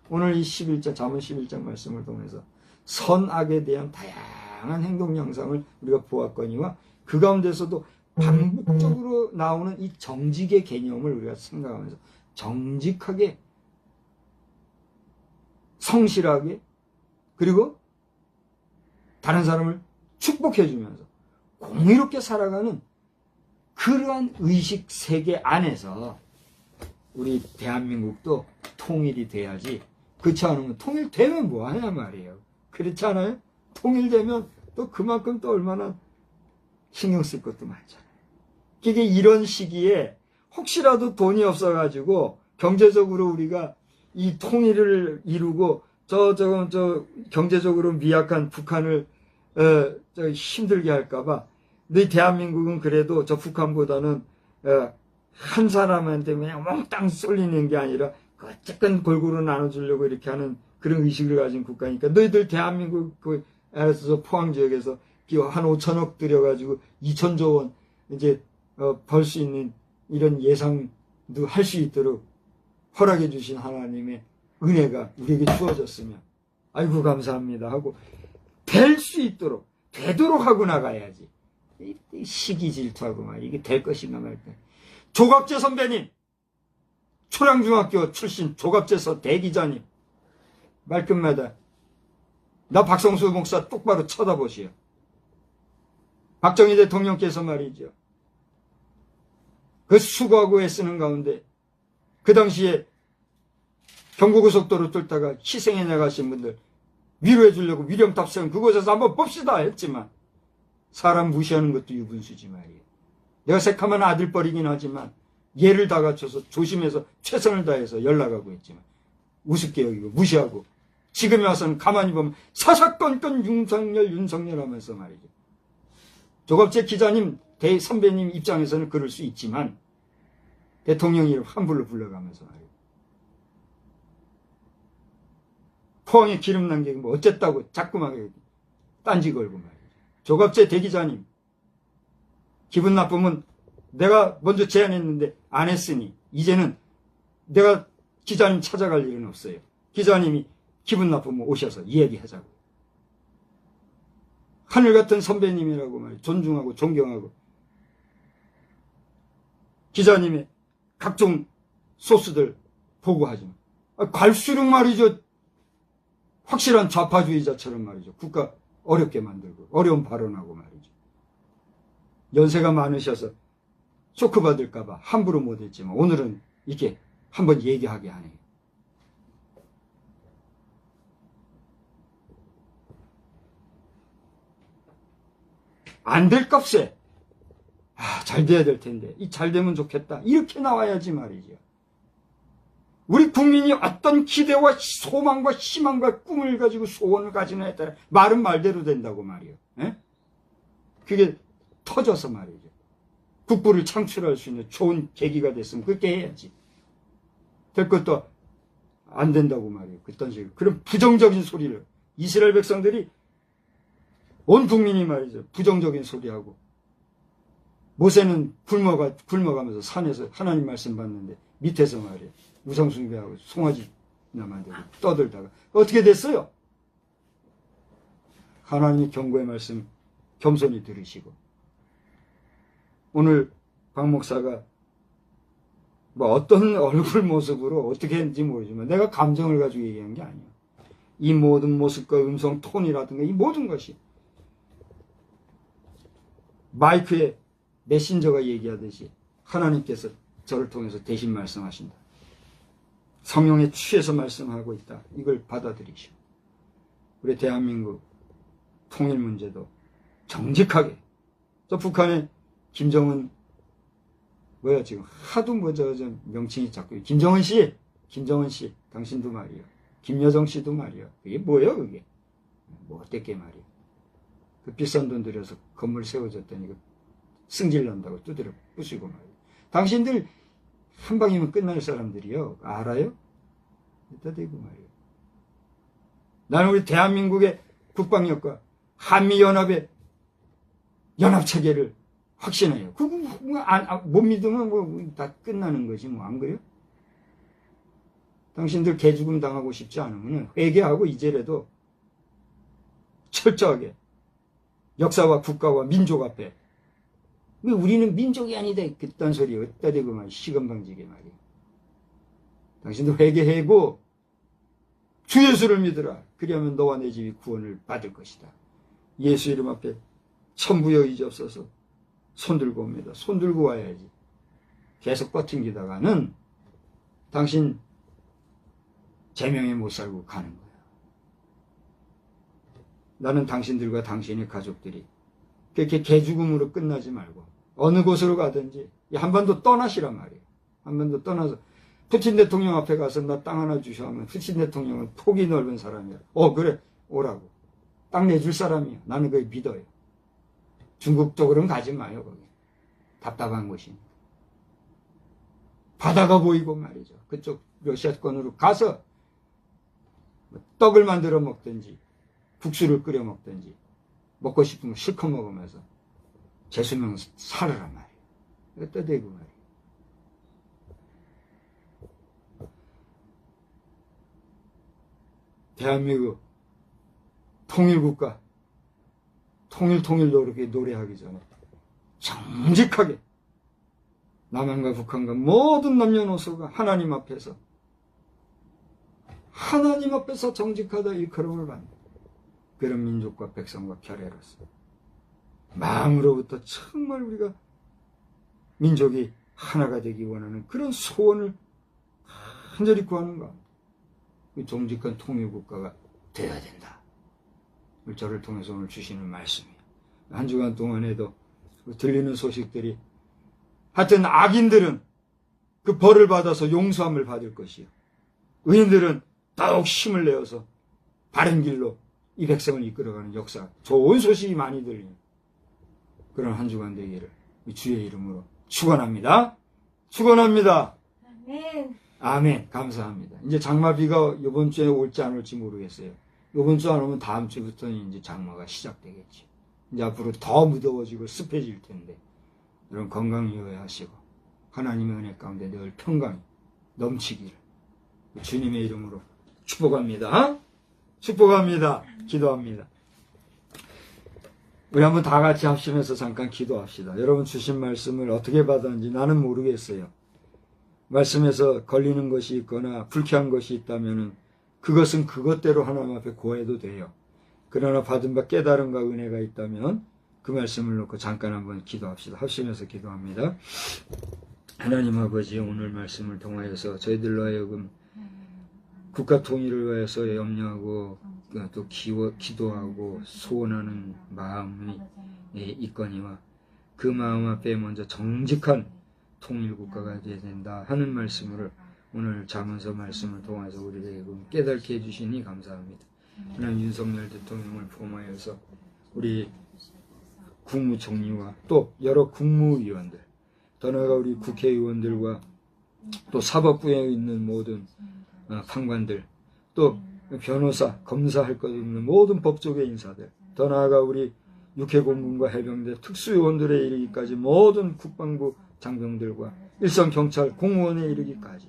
오늘 이 11장 잠언 11장 말씀을 통해서 선악에 대한 다양한 행동 양상을 우리가 보았거니와 그 가운데서도 반복적으로 나오는 이 정직의 개념을 우리가 생각하면서 정직하게 성실하게 그리고 다른 사람을 축복해주면서 공의롭게 살아가는 그러한 의식 세계 안에서 우리 대한민국도 통일이 돼야지. 그렇지 않으면 통일되면 뭐하냐 말이에요. 그렇지 않아요? 통일되면 또 그만큼 또 얼마나 신경 쓸 것도 많잖아요. 이게 이런 시기에 혹시라도 돈이 없어가지고 경제적으로 우리가 이 통일을 이루고 저 경제적으로 미약한 북한을 힘들게 할까봐 너희 대한민국은 그래도 저 북한보다는 한 사람한테 그냥 몽땅 쏠리는 게 아니라 어쨌든 골고루 나눠주려고 이렇게 하는 그런 의식을 가진 국가니까 너희들 대한민국 그에서 포항 지역에서 한 5천억 들여가지고 2천조 원 이제 벌 수 있는 이런 예상도 할 수 있도록 허락해 주신 하나님의 은혜가 우리에게 주어졌으면 아이고 감사합니다 하고 될 수 있도록 되도록 하고 나가야지. 시기 질투하고 막 이게 될 것인가 말까. 조갑재 선배님, 초량중학교 출신 조갑재서 대기자님 말끝마다 나 박성수 목사 똑바로 쳐다보시오. 박정희 대통령께서 말이죠. 그 수고하고 애쓰는 가운데 그 당시에 경부고속도로 뚫다가 희생해 나가신 분들 위로해 주려고 위령탑승 그곳에서 한번 봅시다 했지만 사람 무시하는 것도 유분수지 말이에요. 내가 새카만 아들뻘이긴 하지만 얘를 다 갖춰서 조심해서 최선을 다해서 연락하고 했지만 우습게 여기고 무시하고 지금에 와서는 가만히 보면 사사건건 윤석열 하면서 말이죠. 조갑재 기자님 선배님 입장에서는 그럴 수 있지만 대통령 이름 함부로 불러가면서 말이에요. 포항에 기름 남기고 뭐 어쨌다고 자꾸만 딴지 걸고 말이에요. 조갑재 대기자님 기분 나쁘면 내가 먼저 제안했는데 안 했으니 이제는 내가 기자님 찾아갈 일은 없어요. 기자님이 기분 나쁘면 오셔서 이야기하자고. 하늘 같은 선배님이라고 말이에요. 존중하고 존경하고 기자님의 각종 소스들 보고하지만 갈수록 말이죠. 확실한 좌파주의자처럼 말이죠. 국가 어렵게 만들고 어려운 발언하고 말이죠. 연세가 많으셔서 쇼크 받을까봐 함부로 못했지만 오늘은 이렇게 한번 얘기하게 하네요. 안 될 값에 잘 돼야 될 텐데 이 잘 되면 좋겠다 이렇게 나와야지 말이죠. 우리 국민이 어떤 기대와 소망과 희망과 꿈을 가지고 소원을 가지느냐에 따라 말은 말대로 된다고 말이에요. 에? 그게 터져서 말이죠. 국부를 창출할 수 있는 좋은 계기가 됐으면 그렇게 해야지. 될 것도 안 된다고 말이에요. 그딴 식으로. 그런 부정적인 소리를 이스라엘 백성들이 온 국민이 말이죠. 부정적인 소리하고 모세는 굶어가면서 산에서 하나님 말씀 받는데 밑에서 말이에요. 우상숭배하고 송아지 나만들고 떠들다가 어떻게 됐어요? 하나님의 경고의 말씀 겸손히 들으시고 오늘 박 목사가 뭐 어떤 얼굴 모습으로 어떻게 했는지 모르지만 내가 감정을 가지고 얘기한 게 아니에요. 이 모든 모습과 음성 톤이라든가 이 모든 것이 마이크에 메신저가 얘기하듯이 하나님께서 저를 통해서 대신 말씀하신다. 성령에 취해서 말씀하고 있다. 이걸 받아들이시고 우리 대한민국 통일 문제도 정직하게 저 북한의 김정은 뭐야 지금 하도 저 명칭이 자꾸 김정은 씨 당신도 말이야. 김여정 씨도 말이야. 그게 뭐예요 그게? 뭐 어떻게 말이야. 그 비싼 돈 들여서 건물 세워줬더니 승질 난다고 두드려 부수고 말이야. 당신들 한 방이면 끝날 사람들이요. 알아요? 이따 대고 말이야. 나는 우리 대한민국의 국방력과 한미연합의 연합체계를 확신해요. 그거 못 믿으면 뭐 다 끝나는 거지 뭐 안 그래요? 당신들 개죽음 당하고 싶지 않으면 회개하고 이제라도 철저하게 역사와 국가와 민족 앞에 왜 우리는 민족이 아니다 그딴 소리 어디다 대고 말 시건방지게 말이야. 당신들 회개하고 주 예수를 믿으라. 그리하면 너와 내 집이 구원을 받을 것이다. 예수 이름 앞에 천부여의지없어서 손 들고 옵니다. 손 들고 와야지. 계속 버팅기다가는 당신 제명에 못 살고 가는 거야. 나는 당신들과 당신의 가족들이 그렇게 개죽음으로 끝나지 말고 어느 곳으로 가든지 한반도 떠나시란 말이에요. 한반도 떠나서 푸틴 대통령 앞에 가서 나 땅 하나 주셔 하면 푸틴 대통령은 폭이 넓은 사람이야. 그래 오라고. 땅 내줄 사람이야. 나는 그걸 믿어요. 중국 쪽으로는 가지 마요. 거기. 답답한 곳이니까. 바다가 보이고 말이죠. 그쪽 러시아권으로 가서 떡을 만들어 먹든지 국수를 끓여 먹든지 먹고 싶은 거 실컷 먹으면서 재수명 살으란 말이에요. 여기다 대고 말이에요. 대한민국 통일국가 통일도 그렇게 노래하기 전에 정직하게 남한과 북한과 모든 남녀노소가 하나님 앞에서 정직하다 일컬음을 받는 그런 민족과 백성과 결례로서 마음으로부터 정말 우리가 민족이 하나가 되기 원하는 그런 소원을 간절히 구하는 것. 정직한 통일국가가 되어야 된다. 저를 통해서 오늘 주시는 말씀이에요. 한 주간 동안에도 들리는 소식들이 하여튼 악인들은 그 벌을 받아서 용서함을 받을 것이요. 의인들은 더욱 힘을 내어서 바른 길로 이 백성을 이끌어가는 역사, 좋은 소식이 많이 들리는 그런 한 주간 되기를 주의 이름으로 축원합니다. 축원합니다. 아멘. 아멘. 감사합니다. 이제 장마비가 이번 주에 올지 안 올지 모르겠어요. 이번 주 안 오면 다음 주부터는 이제 장마가 시작되겠지. 이제 앞으로 더 무더워지고 습해질 텐데 여러분 건강 유의하시고 하나님의 은혜 가운데 늘 평강이 넘치기를 주님의 이름으로 축복합니다. 축복합니다. 기도합니다. 우리 한번 다 같이 합심해서 잠깐 기도합시다. 여러분 주신 말씀을 어떻게 받았는지 나는 모르겠어요. 말씀에서 걸리는 것이 있거나 불쾌한 것이 있다면 그것은 그것대로 하나님 앞에 고해도 돼요. 그러나 받은 바 깨달음과 은혜가 있다면 그 말씀을 놓고 잠깐 한번 기도합시다. 합심해서 기도합니다. 하나님 아버지 오늘 말씀을 통하여서 저희들로 하여금 국가 통일을 위해서 염려하고 또 기도하고 소원하는 마음이 있거니와 그 마음 앞에 먼저 정직한 통일국가가 되어야 된다 하는 말씀을 오늘 잠언서 말씀을 통해서 우리에게 깨닫게 해주시니 감사합니다. 하나님 윤석열 대통령을 포함하여서 우리 국무총리와 또 여러 국무위원들 더 나아가 우리 국회의원들과 또 사법부에 있는 모든 판관들 또 변호사, 검사할 것 있는 모든 법조계 인사들 더 나아가 우리 육해공군과 해병대 특수요원들에 이르기까지 모든 국방부 장병들과 일선경찰 공무원에 이르기까지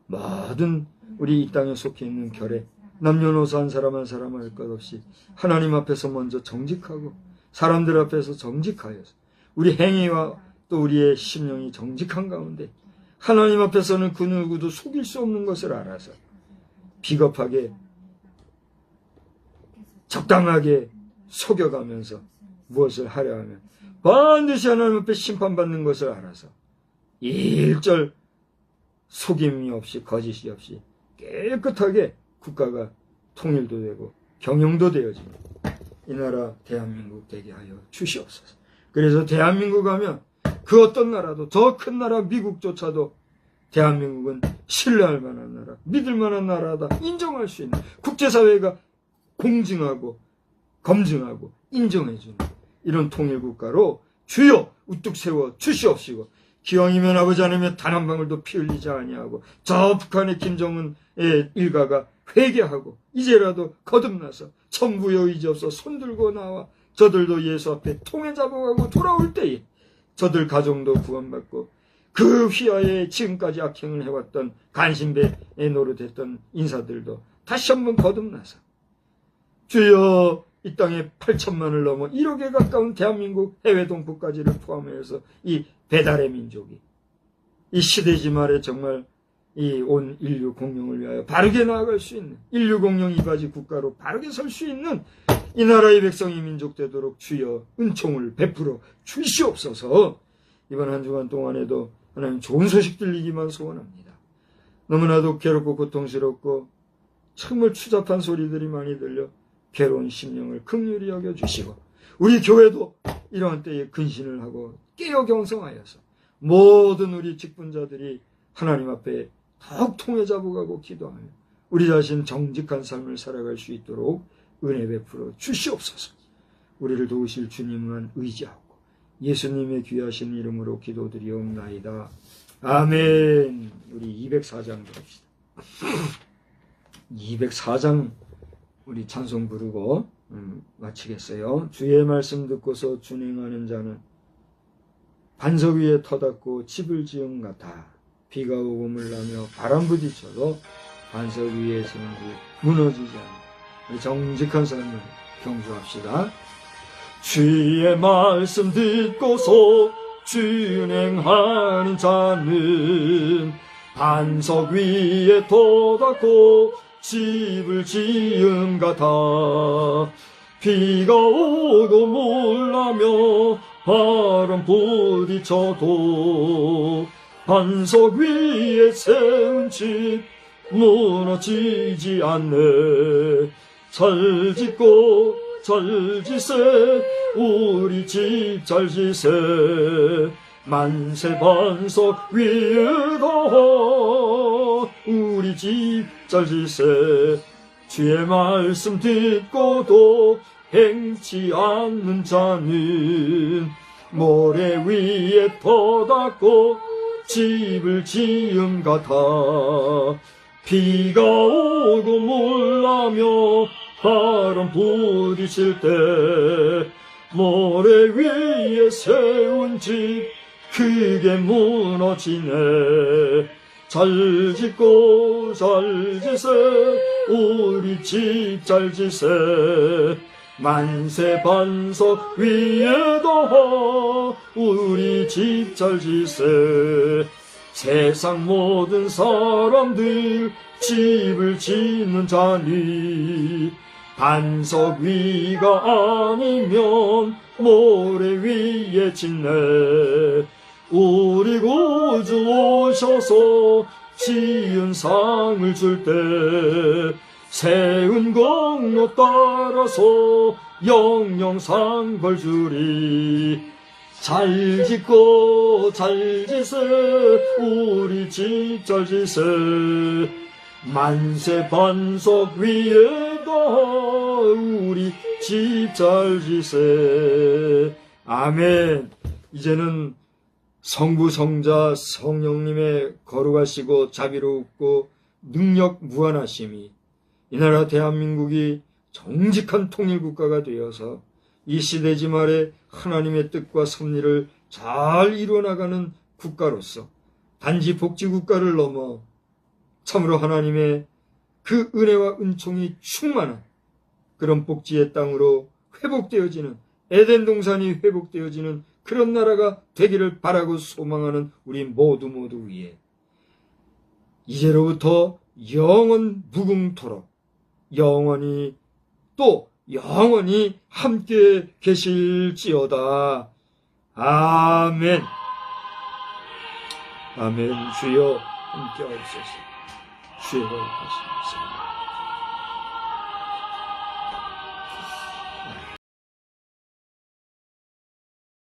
모든 우리 이 땅에 속해 있는 결에 남녀노소 한 사람 한 사람 할 것 없이 하나님 앞에서 먼저 정직하고 사람들 앞에서 정직하여서 우리 행위와 또 우리의 심령이 정직한 가운데 하나님 앞에서는 그 누구도 속일 수 없는 것을 알아서 비겁하게 적당하게 속여가면서 무엇을 하려 하면 반드시 하나님 앞에 심판받는 것을 알아서 일절 속임이 없이 거짓이 없이 깨끗하게 국가가 통일도 되고 경영도 되어지는 이 나라 대한민국 되게 하여 주시옵소서. 그래서 대한민국 하면 그 어떤 나라도 더 큰 나라 미국조차도 대한민국은 신뢰할 만한 나라, 믿을 만한 나라다 인정할 수 있는 국제사회가 공증하고 검증하고 인정해주는 이런 통일국가로 주여 우뚝 세워 주시옵시고 기왕이면 아버지 하나님의 단 한 방울도 피 흘리지 아니하고 저 북한의 김정은의 일가가 회개하고 이제라도 거듭나서 천부여 의지 없어 손들고 나와 저들도 예수 앞에 통에 잡아가고 돌아올 때에 저들 가정도 구원받고 그 휘하에 지금까지 악행을 해왔던 간신배에 노릇했던 인사들도 다시 한번 거듭나서 주여 이 땅에 8천만을 넘어 1억에 가까운 대한민국 해외 동포까지를 포함해서 이 배달의 민족이 이 시대지 말에 정말 이 온 인류 공룡을 위하여 바르게 나아갈 수 있는 인류 공룡 이바지 국가로 바르게 설 수 있는 이 나라의 백성이 민족 되도록 주여 은총을 베풀어 주시옵소서. 이번 한 주간 동안에도 하나님 좋은 소식 들리기만 소원합니다. 너무나도 괴롭고 고통스럽고 정말 추잡한 소리들이 많이 들려 괴로운 심령을 긍휼히 여겨주시고 우리 교회도 이러한 때에 근신을 하고 깨어 경성하여서 모든 우리 직분자들이 하나님 앞에 더욱 통해 잡아가고 기도하며 우리 자신 정직한 삶을 살아갈 수 있도록 은혜 베풀어 주시옵소서. 우리를 도우실 주님만 의지하고 예수님의 귀하신 이름으로 기도드리옵나이다. 아멘. 우리 204장 들읍시다. 204장 우리 찬송 부르고 마치겠어요. 주의 말씀 듣고서 준행하는 자는 반석 위에 터닫고 집을 지은 같아 비가 오고 물나며 바람 부딪혀도 반석 위에 세운 집 무너지지 않아. 정직한 삶을 경주합시다. 주의 말씀 듣고서 준행하는 자는 반석 위에 터닫고 집을 지은 같아 비가 오고 물나며 바람 부딪혀도 반석 위에 세운 집 무너지지 않네. 잘 짓고 잘 지세 우리 집 잘 지세 만세 반석 위에다 우리 집 잘 지세 주의 말씀 듣고도 행치 않는 자는 모래 위에 터닫고 집을 지은 같아 비가 오고 물나며 바람 부딪힐 때 모래 위에 세운 집 크게 무너지네. 잘 짓고 잘 지세 우리 집 잘 지세 만세 반석 위에다 우리 집 잘 지세 세상 모든 사람들 집을 짓는 자니 반석 위가 아니면 모래 위에 짓네. 우리 구주 오셔서 지은 상을 줄 때 세운 공로 따라서 영영상 벌 주리. 잘 짓고 잘 지세 우리 집 잘 지세 만세 반석 위에다 우리 집 잘 지세. 아멘. 이제는 성부 성자 성령님의 거룩하시고 자비롭고 능력 무한하심이 이 나라 대한민국이 정직한 통일국가가 되어서 이 시대지 말에 하나님의 뜻과 섭리를 잘 이루어나가는 국가로서 단지 복지국가를 넘어 참으로 하나님의 그 은혜와 은총이 충만한 그런 복지의 땅으로 회복되어지는, 에덴 동산이 회복되어지는 그런 나라가 되기를 바라고 소망하는 우리 모두 위에 이제로부터 영원 무궁토록 영원히 또 영원히 함께 계실지어다. 아멘. 아멘. 주여 함께 하옵소서. 주여 하옵소서.